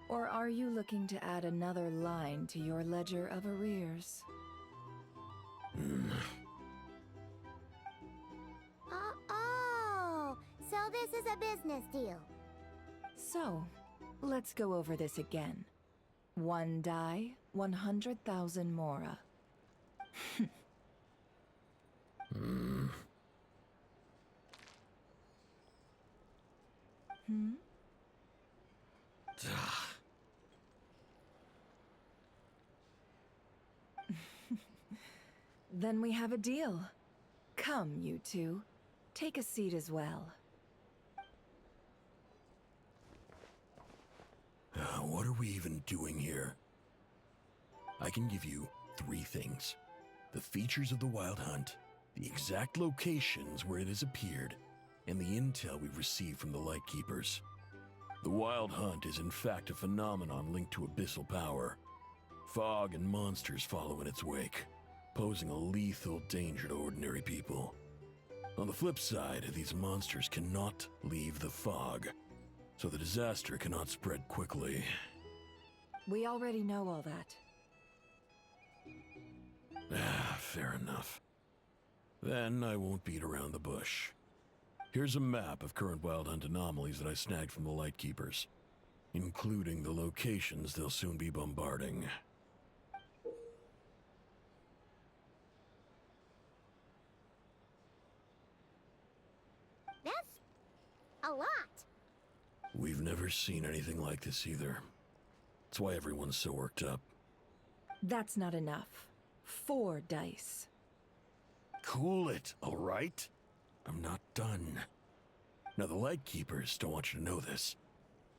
Or are you looking to add another line to your ledger of arrears? Oh, so this is a business deal. So, let's go over this again. One die, 100,000 Mora. Then we have a deal. Come, you two. Take a seat as well. What are we even doing here? I can give you 3 things. The features of the Wild Hunt, the exact locations where it has appeared, and the intel we've received from the Lightkeepers. The Wild Hunt is in fact a phenomenon linked to abyssal power. Fog and monsters follow in its wake, posing a lethal danger to ordinary people. On the flip side, these monsters cannot leave the fog, so the disaster cannot spread quickly. We already know all that. Fair enough. Then I won't beat around the bush. Here's a map of current Wild Hunt anomalies that I snagged from the Lightkeepers, including the locations they'll soon be bombarding. We've never seen anything like this either. That's why everyone's so worked up. That's not enough. 4 dice. Cool it, all right? I'm not done. Now, the Lightkeepers don't want you to know this,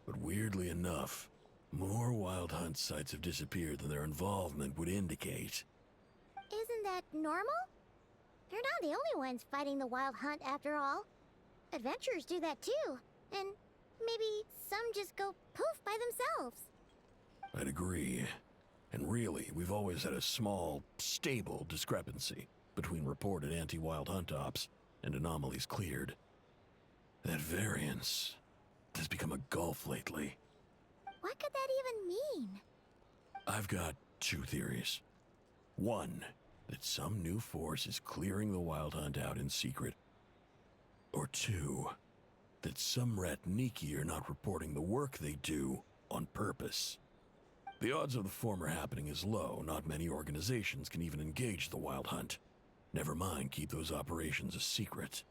but weirdly enough, more Wild Hunt sites have disappeared than their involvement would indicate. Isn't that normal? They're not the only ones fighting the Wild Hunt after all. Adventurers do that too, and maybe some just go poof by themselves. I'd agree. And really, we've always had a small, stable discrepancy between reported anti-Wild Hunt ops and anomalies cleared. That variance has become a gulf lately. What could that even mean? I've got 2 theories. One, that some new force is clearing the Wild Hunt out in secret. Or 2, that some Ratniki are not reporting the work they do on purpose. The odds of the former happening is low. Not many organizations can even engage the Wild Hunt. Never mind keep those operations a secret.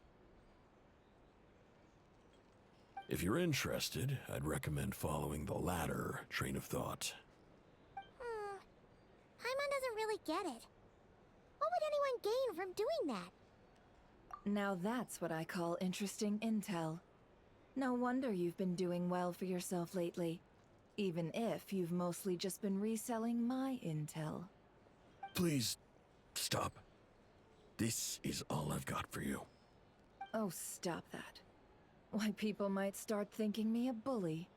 If you're interested, I'd recommend following the latter train of thought. Paimon doesn't really get it. What would anyone gain from doing that? Now that's what I call interesting intel. No wonder you've been doing well for yourself lately. Even if you've mostly just been reselling my intel. Please, stop. This is all I've got for you. Oh, stop that. Why, people might start thinking me a bully.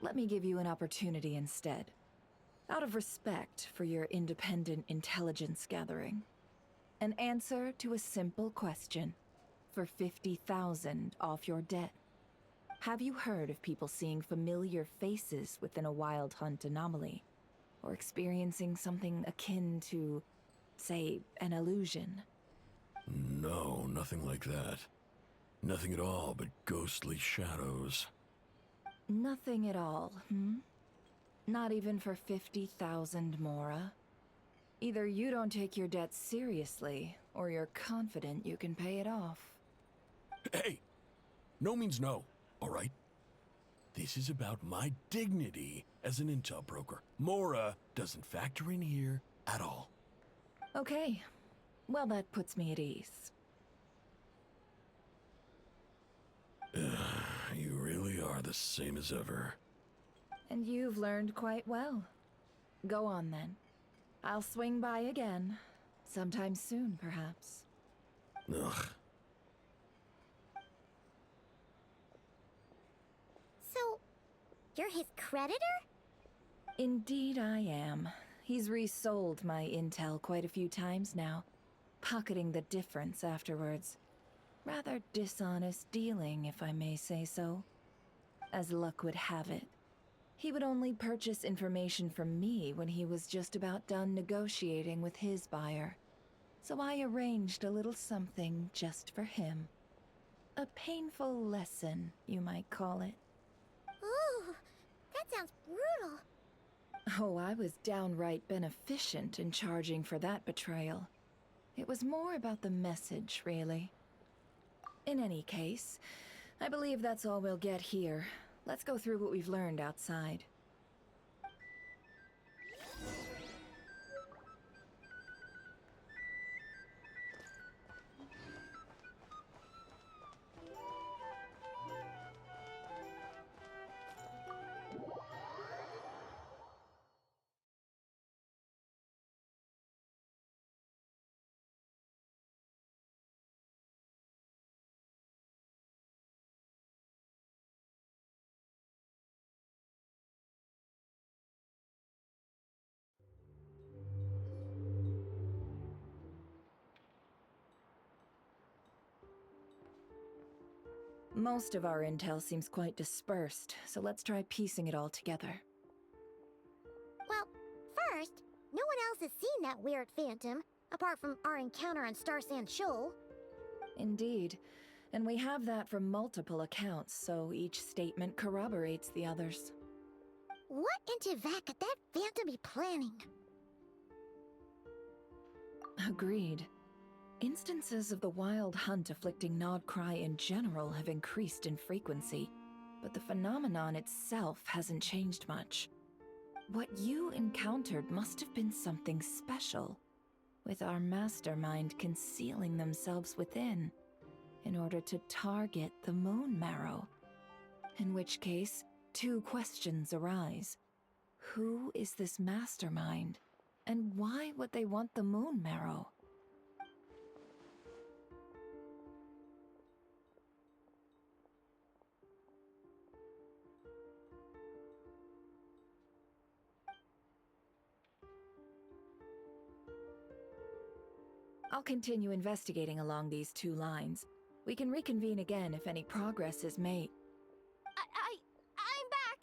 Let me give you an opportunity instead. Out of respect for your independent intelligence gathering. An answer to a simple question. For 50,000 off your debt. Have you heard of people seeing familiar faces within a Wild Hunt anomaly? Or experiencing something akin to, say, an illusion? No, nothing like that. Nothing at all but ghostly shadows. Nothing at all, hmm? Not even for 50,000 Mora? Either you don't take your debt seriously, or you're confident you can pay it off. Hey! No means no, all right? This is about my dignity as an intel broker. Mora doesn't factor in here at all. Okay. Well, that puts me at ease. You really are the same as ever. And you've learned quite well. Go on, then. I'll swing by again. Sometime soon, perhaps. Ugh. So, you're his creditor? Indeed I am. He's resold my intel quite a few times now, pocketing the difference afterwards. Rather dishonest dealing, if I may say so. As luck would have it, he would only purchase information from me when he was just about done negotiating with his buyer. So I arranged a little something just for him. A painful lesson, you might call it. Ooh, that sounds brutal. Oh, I was downright beneficent in charging for that betrayal. It was more about the message, really. In any case, I believe that's all we'll get here. Let's go through what we've learned outside. Most of our intel seems quite dispersed, so let's try piecing it all together. Well, first, no one else has seen that weird phantom, apart from our encounter on Star Sand Shoal. Indeed. And we have that from multiple accounts, so each statement corroborates the others. What in Teyvat could that phantom be planning? Agreed. Instances of the Wild Hunt afflicting Nodcry in general have increased in frequency. but the phenomenon itself hasn't changed much. What you encountered must have been something special, with our mastermind concealing themselves within in order to target the Moon Marrow. In which case, two questions arise. Who is this mastermind, and why would they want the Moon Marrow? I'll continue investigating along these two lines. We can reconvene again if any progress is made. I'm back!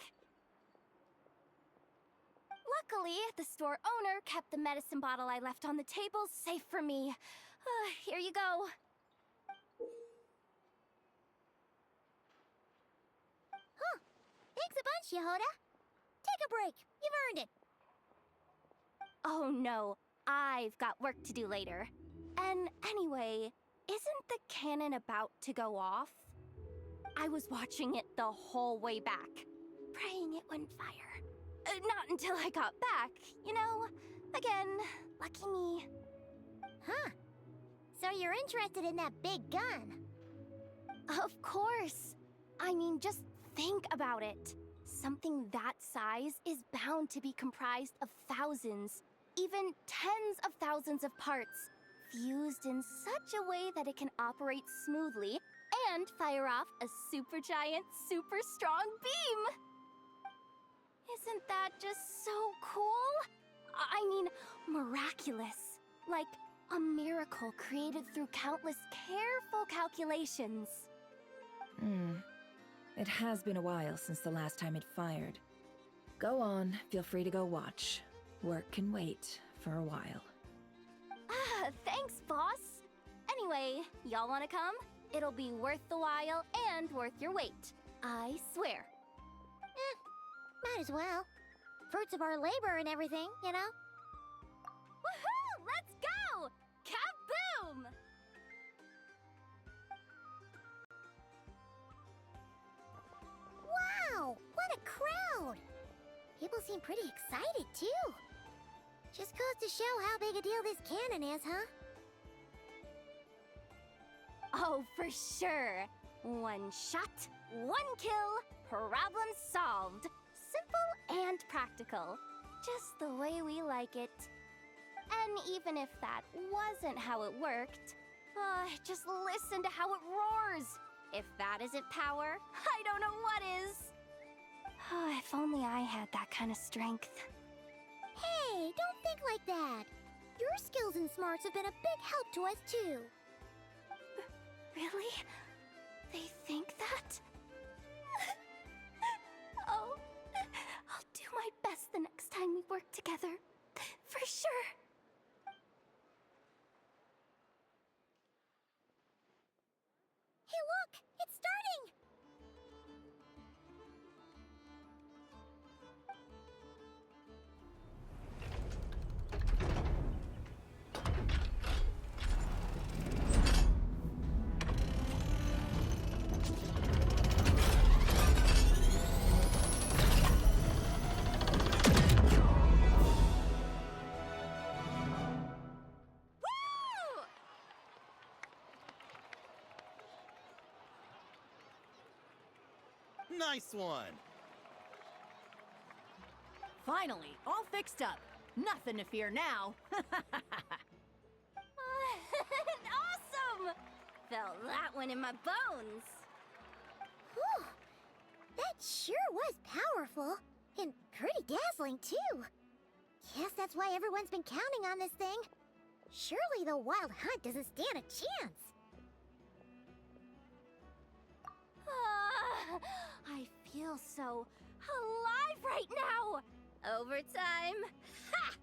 Luckily, the store owner kept the medicine bottle I left on the table safe for me. Here you go. Huh. Thanks a bunch, Yehoda. Take a break. You've earned it. Oh no, I've got work to do later. And anyway, isn't the cannon about to go off? I was watching it the whole way back, praying it wouldn't fire. Not until I got back, you know? Again, lucky me. Huh. So you're interested in that big gun? Of course. I mean, just think about it. Something that size is bound to be comprised of thousands, even tens of thousands of parts, fused in such a way that it can operate smoothly and fire off a supergiant, super strong beam! Isn't that just so cool? I mean, miraculous. Like a miracle created through countless careful calculations. It has been a while since the last time it fired. Go on, feel free to go watch. Work can wait for a while. Thanks, boss. Anyway, y'all wanna come? It'll be worth the while and worth your wait. I swear. Might as well. Fruits of our labor and everything, you know? Woohoo! Let's go! Kaboom! Wow! What a crowd! People seem pretty excited, too. Just goes to show how big a deal this cannon is, huh? Oh, for sure. One shot, one kill, problem solved. Simple and practical. Just the way we like it. And even if that wasn't how it worked, just listen to how it roars. If that isn't power, I don't know what is. If only I had that kind of strength. Hey, don't think like that. Your skills and smarts have been a big help to us, too. Really? They think that? Oh, I'll do my best the next time we work together. For sure. Hey, look! It's starting! Nice one! Finally, all fixed up. Nothing to fear now. Awesome! Felt that one in my bones. Whew! That sure was powerful. And pretty dazzling, too. Guess that's why everyone's been counting on this thing. Surely the Wild Hunt doesn't stand a chance. I feel so alive right now! Overtime? Ha!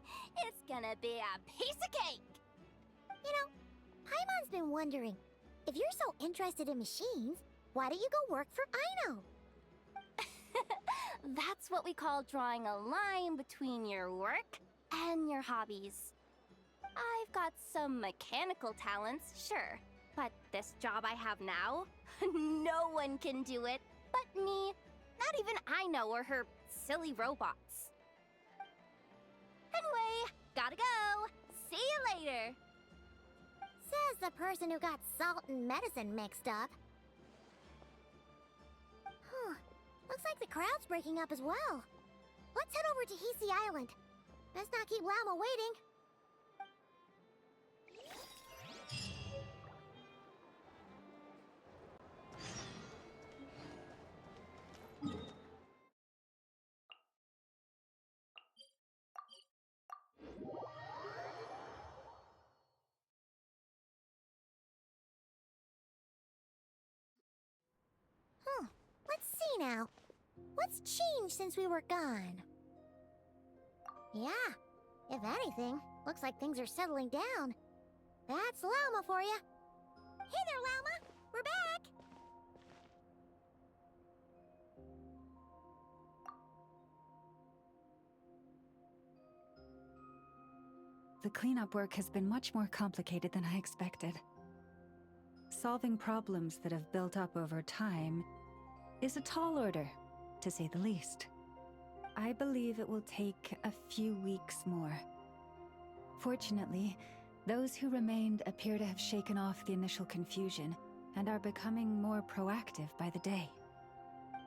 It's gonna be a piece of cake! You know, Paimon's been wondering, if you're so interested in machines, why don't you go work for Aino? That's what we call drawing a line between your work and your hobbies. I've got some mechanical talents, sure, but this job I have now, no one can do it But me, not even I know are her silly robots. Anyway, gotta go. See you later. Says the person who got salt and medicine mixed up. Huh. Looks like the crowd's breaking up as well. Let's head over to Hisi Island. Best not keep Llama waiting. Let's see now. What's changed since we were gone? Yeah, if anything, looks like things are settling down. That's Llama for you. Hey there, Llama. We're back. The cleanup work has been much more complicated than I expected. Solving problems that have built up over time is a tall order, to say the least. I believe it will take a few weeks more. Fortunately, those who remained appear to have shaken off the initial confusion and are becoming more proactive by the day.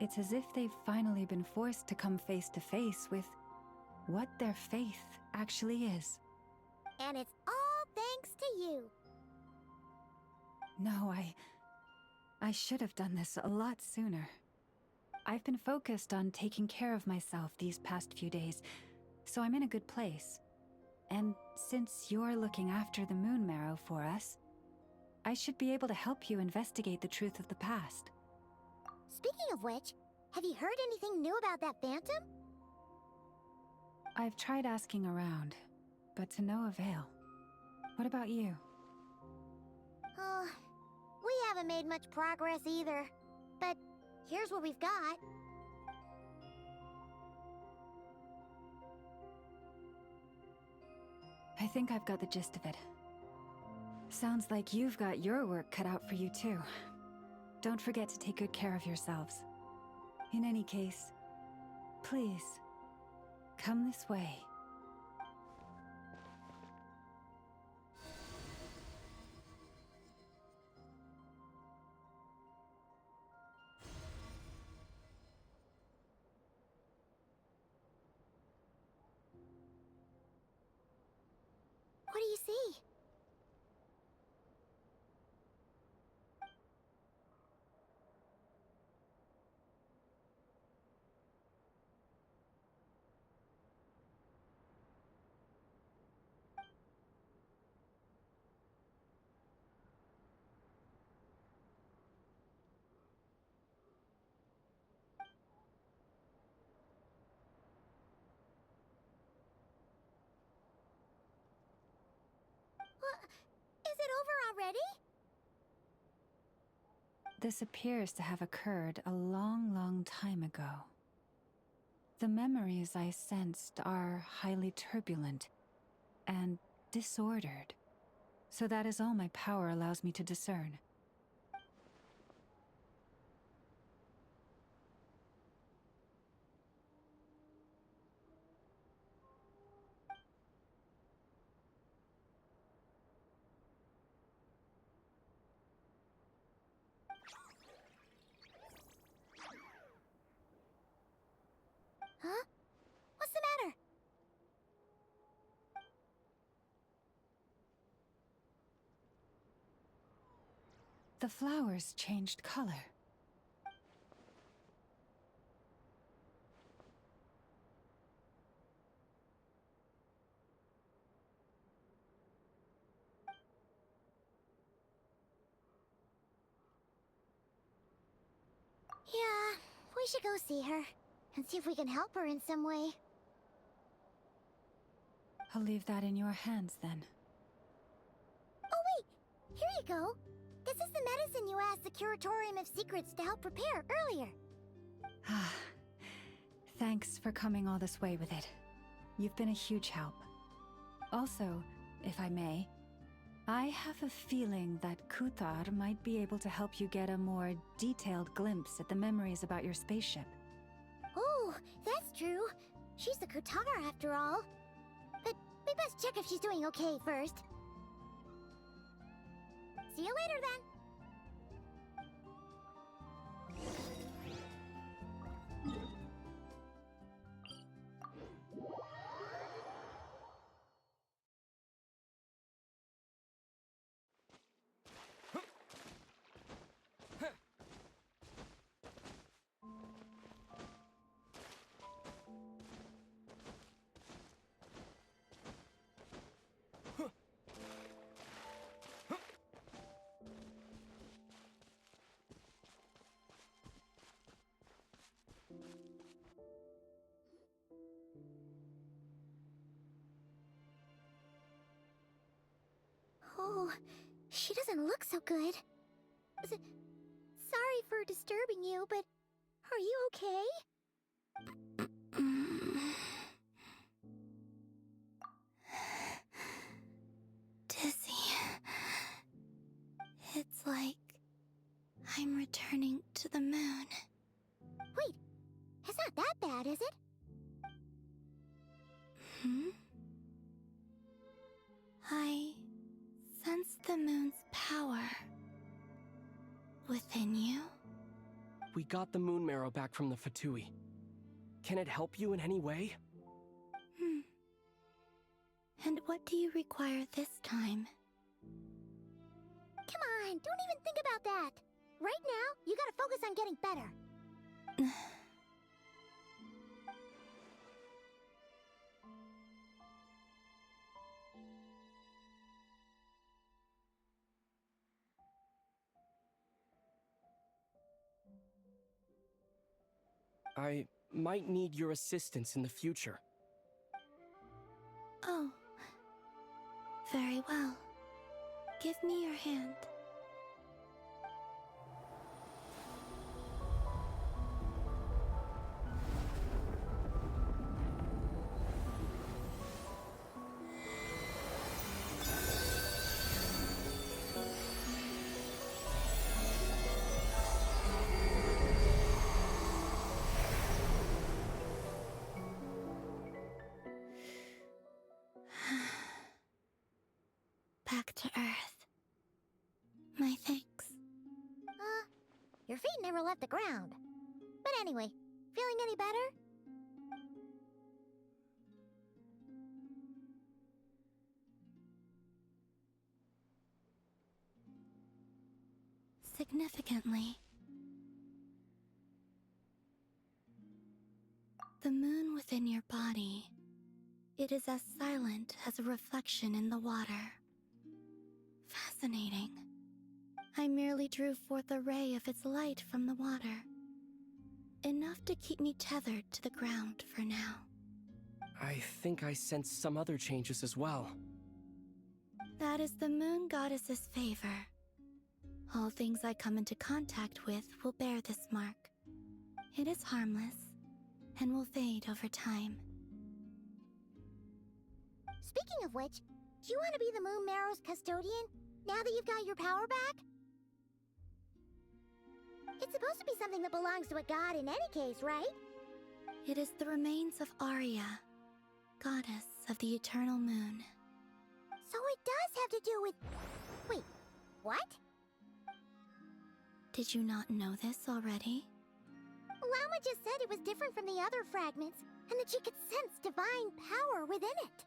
It's as if they've finally been forced to come face to face with what their faith actually is. And it's all thanks to you. No, I should have done this a lot sooner. I've been focused on taking care of myself these past few days, so I'm in a good place. And since you're looking after the Moon Marrow for us, I should be able to help you investigate the truth of the past. Speaking of which, have you heard anything new about that phantom? I've tried asking around, but to no avail. What about you? We haven't made much progress either. But here's what we've got. I think I've got the gist of it. Sounds like you've got your work cut out for you too. Don't forget to take good care of yourselves. In any case, please, come this way. What do you see? Is it over already? This appears to have occurred a long, long time ago. The memories I sensed are highly turbulent and disordered, so that is all my power allows me to discern. Huh? What's the matter? The flowers changed color. Yeah, we should go see her and see if we can help her in some way. I'll leave that in your hands then. Oh wait, here you go. This is the medicine you asked the Curatorium of Secrets to help prepare earlier. Thanks for coming all this way with it. You've been a huge help. Also, if I may, I have a feeling that Kuthar might be able to help you get a more detailed glimpse at the memories about your spaceship. Oh, that's true. She's the Kutara after all. But we best check if she's doing okay first. See you later then. Oh, she doesn't look so good. Sorry for disturbing you, but are you okay? Dizzy. It's like I'm returning to the moon. Wait, it's not that bad, is it? I sense the moon's power within you. We got the moon marrow back from the Fatui. Can it help you in any way? And what do you require this time? Come on, don't even think about that. Right now, you gotta focus on getting better. I might need your assistance in the future. Oh. Very well. Give me your hand. Back to Earth. My thanks. Your feet never left the ground. But anyway, feeling any better? Significantly. The moon within your body. It is as silent as a reflection in the water. Fascinating. I merely drew forth a ray of its light from the water. Enough to keep me tethered to the ground for now. I think I sense some other changes as well. That is the moon goddess's favor. All things I come into contact with will bear this mark. It is harmless, and will fade over time. Speaking of which, do you want to be the Moon Marrow's custodian, now that you've got your power back? It's supposed to be something that belongs to a god in any case, right? It is the remains of Arya, goddess of the eternal moon. So it does have to do with... Wait, what? Did you not know this already? Llama just said it was different from the other fragments, and that she could sense divine power within it.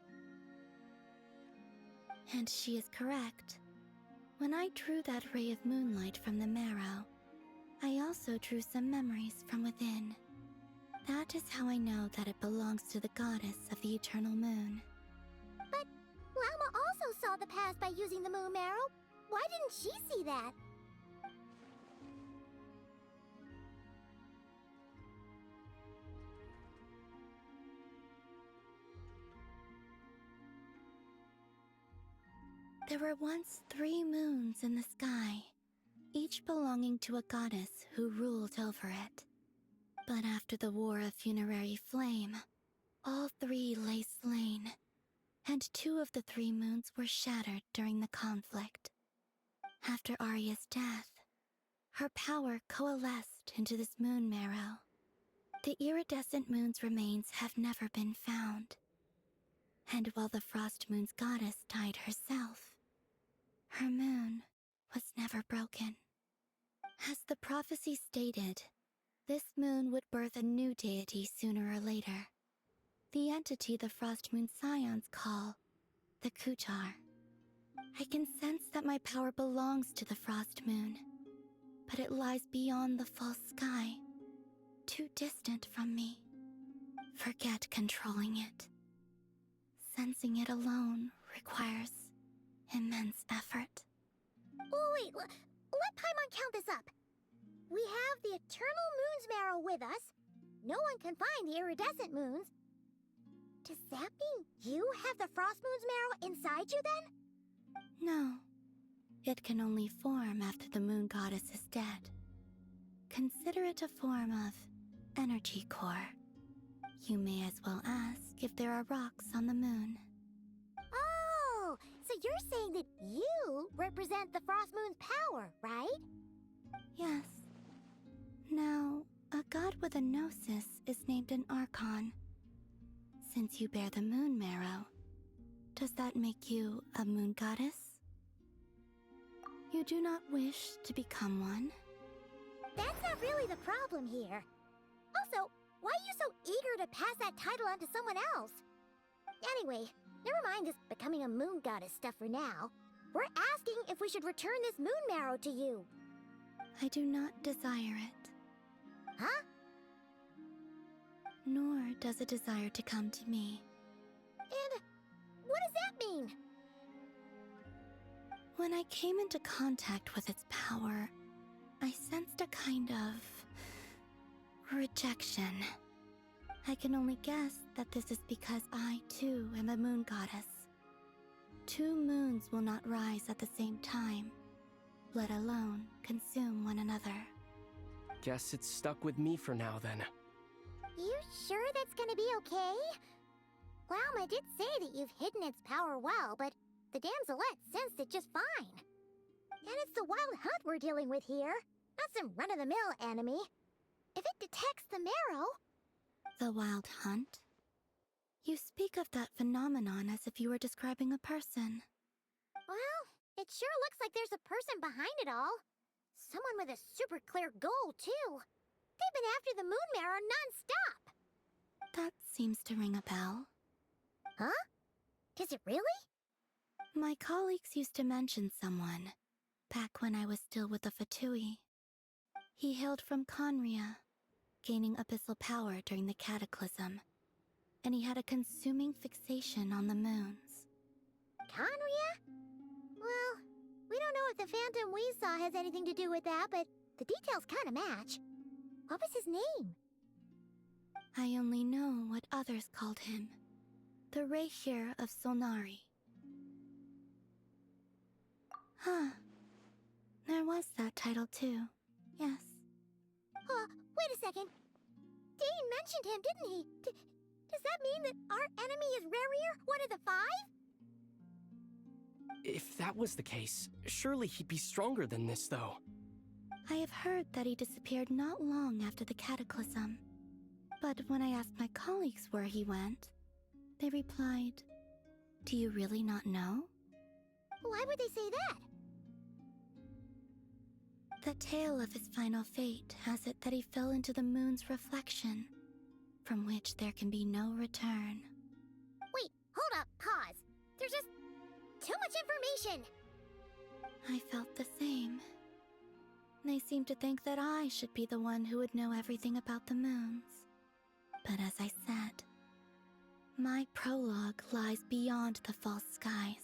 And she is correct. When I drew that ray of moonlight from the marrow, I also drew some memories from within. That is how I know that it belongs to the goddess of the eternal moon. But Llama also saw the past by using the moon marrow. Why didn't she see that? There were once 3 moons in the sky, each belonging to a goddess who ruled over it. But after the War of Funerary Flame, all 3 lay slain, and and 2 of the 3 moons were shattered during the conflict. After Arya's death, her power coalesced into this moon marrow. The iridescent moon's remains have never been found. And while the Frost Moon's goddess died herself, her moon was never broken. As the prophecy stated, this moon would birth a new deity sooner or later. The entity the Frost Moon Scions call the Kutar. I can sense that my power belongs to the Frost Moon, but it lies beyond the false sky, too distant from me. Forget controlling it. Sensing it alone requires immense effort. Oh, wait, let Paimon count this up. We have the Eternal Moon's Marrow with us. No one can find the iridescent moons. Does that mean you have the Frost Moon's Marrow inside you then? No. It can only form after the moon goddess is dead. Consider it a form of energy core. You may as well ask if there are rocks on the moon. Oh, so you're saying that you represent the Frost Moon's power, right? Yes. Now, a god with a gnosis is named an Archon. Since you bear the moon marrow, does that make you a moon goddess? You do not wish to become one? That's not really the problem here. Also, why are you so eager to pass that title on to someone else? Anyway, never mind this becoming a moon goddess stuff for now. We're asking if we should return this moon marrow to you. I do not desire it. Huh? Nor does it desire to come to me. And what does that mean? When I came into contact with its power, I sensed a kind of rejection. I can only guess that this is because I, too, am a moon goddess. 2 moons will not rise at the same time, let alone consume one another. Guess it's stuck with me for now, then. You sure that's gonna be okay? Glauma did say that you've hidden its power well, but the damselette sensed it just fine. And it's the wild hunt we're dealing with here, not some run-of-the-mill enemy. If it detects the marrow... The wild hunt? You speak of that phenomenon as if you were describing a person. Well, it sure looks like there's a person behind it all. Someone with a super clear goal, too. They've been after the moon marrow non-stop. That seems to ring a bell. Huh? Does it really? My colleagues used to mention someone, back when I was still with the Fatui. He hailed from Conria, gaining abyssal power during the Cataclysm, and he had a consuming fixation on the moons. Conria? Well, we don't know if the phantom we saw has anything to do with that, but the details kind of match. What was his name? I only know what others called him. The Reikir of Solnari. Huh. There was that title too. Yes. Wait a second. Dane mentioned him, didn't he? Does that mean that our enemy is Rarier, one of the 5? If that was the case, surely he'd be stronger than this, though. I have heard that he disappeared not long after the Cataclysm. But when I asked my colleagues where he went, they replied, "Do you really not know?" Why would they say that? The tale of his final fate has it that he fell into the moon's reflection, from which there can be no return. Wait, hold up, pause. There's just too much information. I felt the same. They seemed to think that I should be the one who would know everything about the moons. But as I said, my prologue lies beyond the false skies.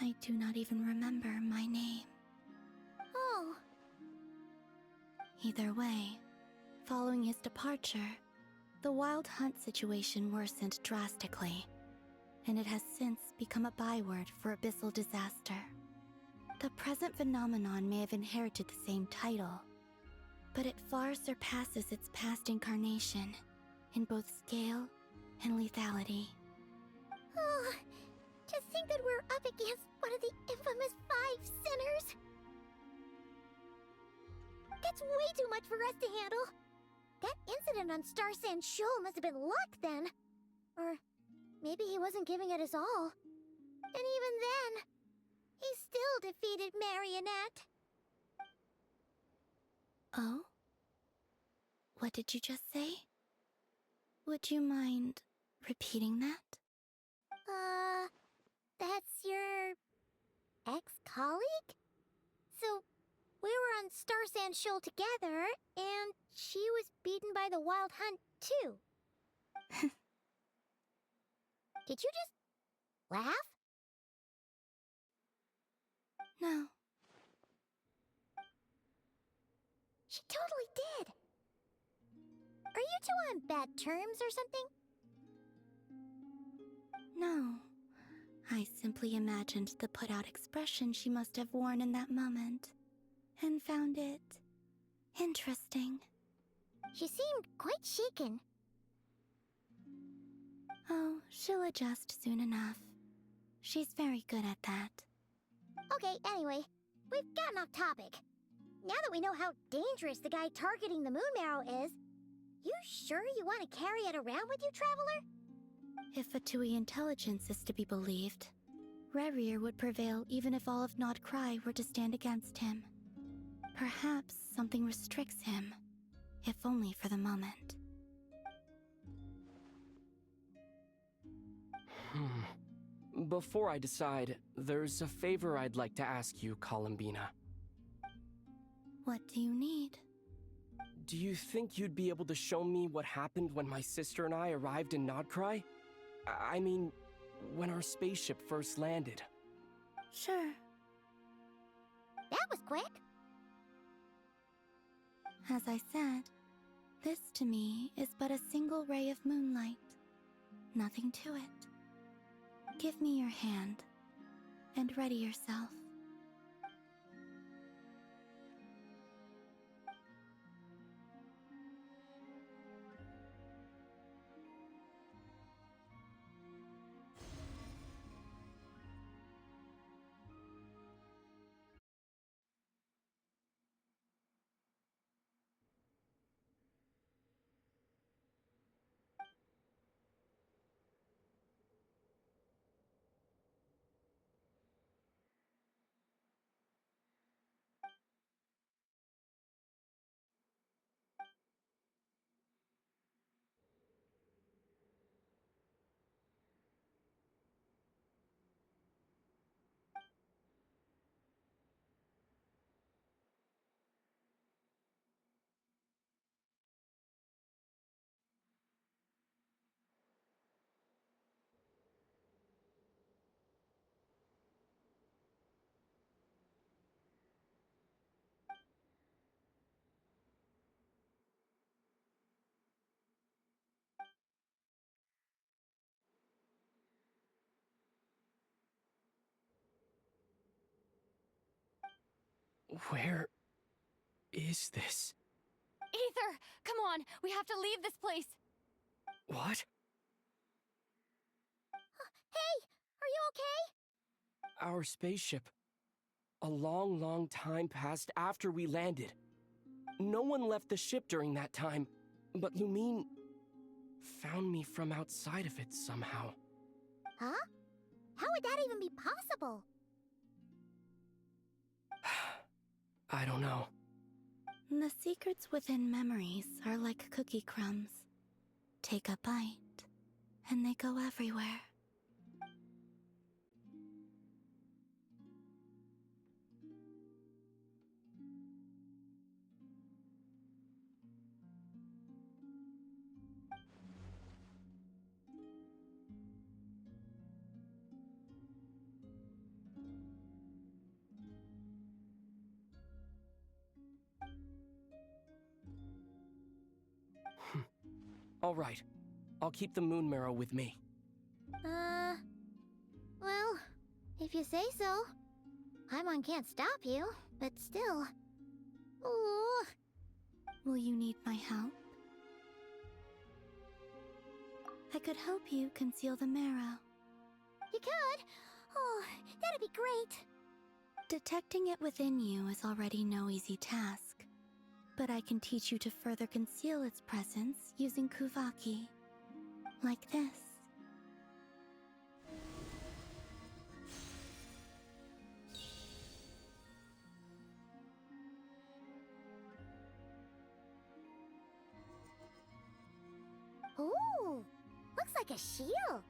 I do not even remember my name. Oh. Either way, following his departure, the wild hunt situation worsened drastically, and it has since become a byword for abyssal disaster. The present phenomenon may have inherited the same title, but it far surpasses its past incarnation in both scale and lethality. think that we're up against one of the infamous 5 sinners? That's way too much for us to handle. That incident on Star Sand Shoal must have been luck then. Or maybe he wasn't giving it his all. And even then, he still defeated Marionette. Oh? What did you just say? Would you mind repeating that? That's your ex-colleague? So, we were on Star Sand Shoal together, and she was beaten by the Wild Hunt, too. Did you just laugh? No. She totally did. Are you two on bad terms or something? No. I simply imagined the put-out expression she must have worn in that moment, and found it interesting. She seemed quite shaken. Oh, she'll adjust soon enough. She's very good at that. Okay, anyway, we've gotten off topic. Now that we know how dangerous the guy targeting the moon marrow is, you sure you want to carry it around with you, Traveler? If Fatui intelligence is to be believed, Rerir would prevail even if all of Nod Cry were to stand against him. Perhaps something restricts him, if only for the moment. Before I decide, there's a favor I'd like to ask you, Columbina. What do you need? Do you think you'd be able to show me what happened when my sister and I arrived in Nodcry? I mean, when our spaceship first landed. Sure. That was quick. As I said, this to me is but a single ray of moonlight. Nothing to it. Give me your hand, and ready yourself. Where is this? Aether! Come on! We have to leave this place! What? Hey! Are you okay? Our spaceship. A long, long time passed after we landed. No one left the ship during that time, but Lumine found me from outside of it somehow. Huh? How would that even be possible? I don't know. The secrets within memories are like cookie crumbs. Take a bite, and they go everywhere. All right. I'll keep the moon marrow with me. Well, if you say so. Paimon can't stop you, but still. Ooh. Will you need my help? I could help you conceal the marrow. You could, Oh, that'd be great. Detecting it within you is already no easy task, but I can teach you to further conceal its presence using Kuvaki. Like this. Ooh, looks like a shield.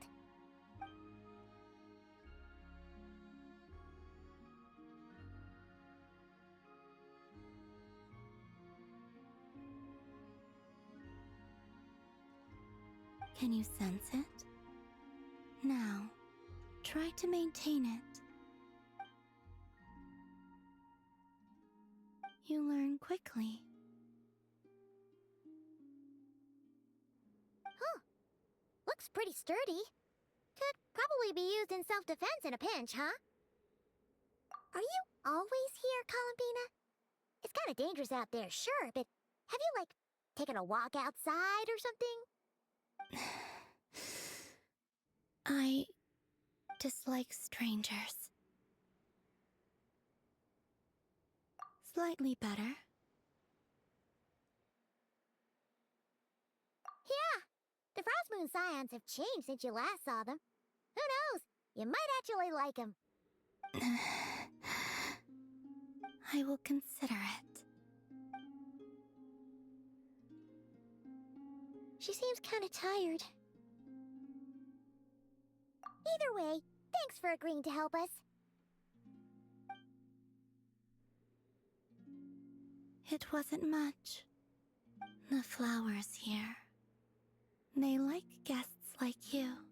Can you sense it? Now, try to maintain it. You learn quickly. Huh. Looks pretty sturdy. Could probably be used in self-defense in a pinch, huh? Are you always here, Columbina? It's kind of dangerous out there, sure, but have you, like, taken a walk outside or something? I dislike strangers. Slightly better. Yeah, the Frost Moon Scions have changed since you last saw them. Who knows? You might actually like them. I will consider it. She seems kind of tired. Either way, thanks for agreeing to help us. It wasn't much. The flowers here. They like guests like you.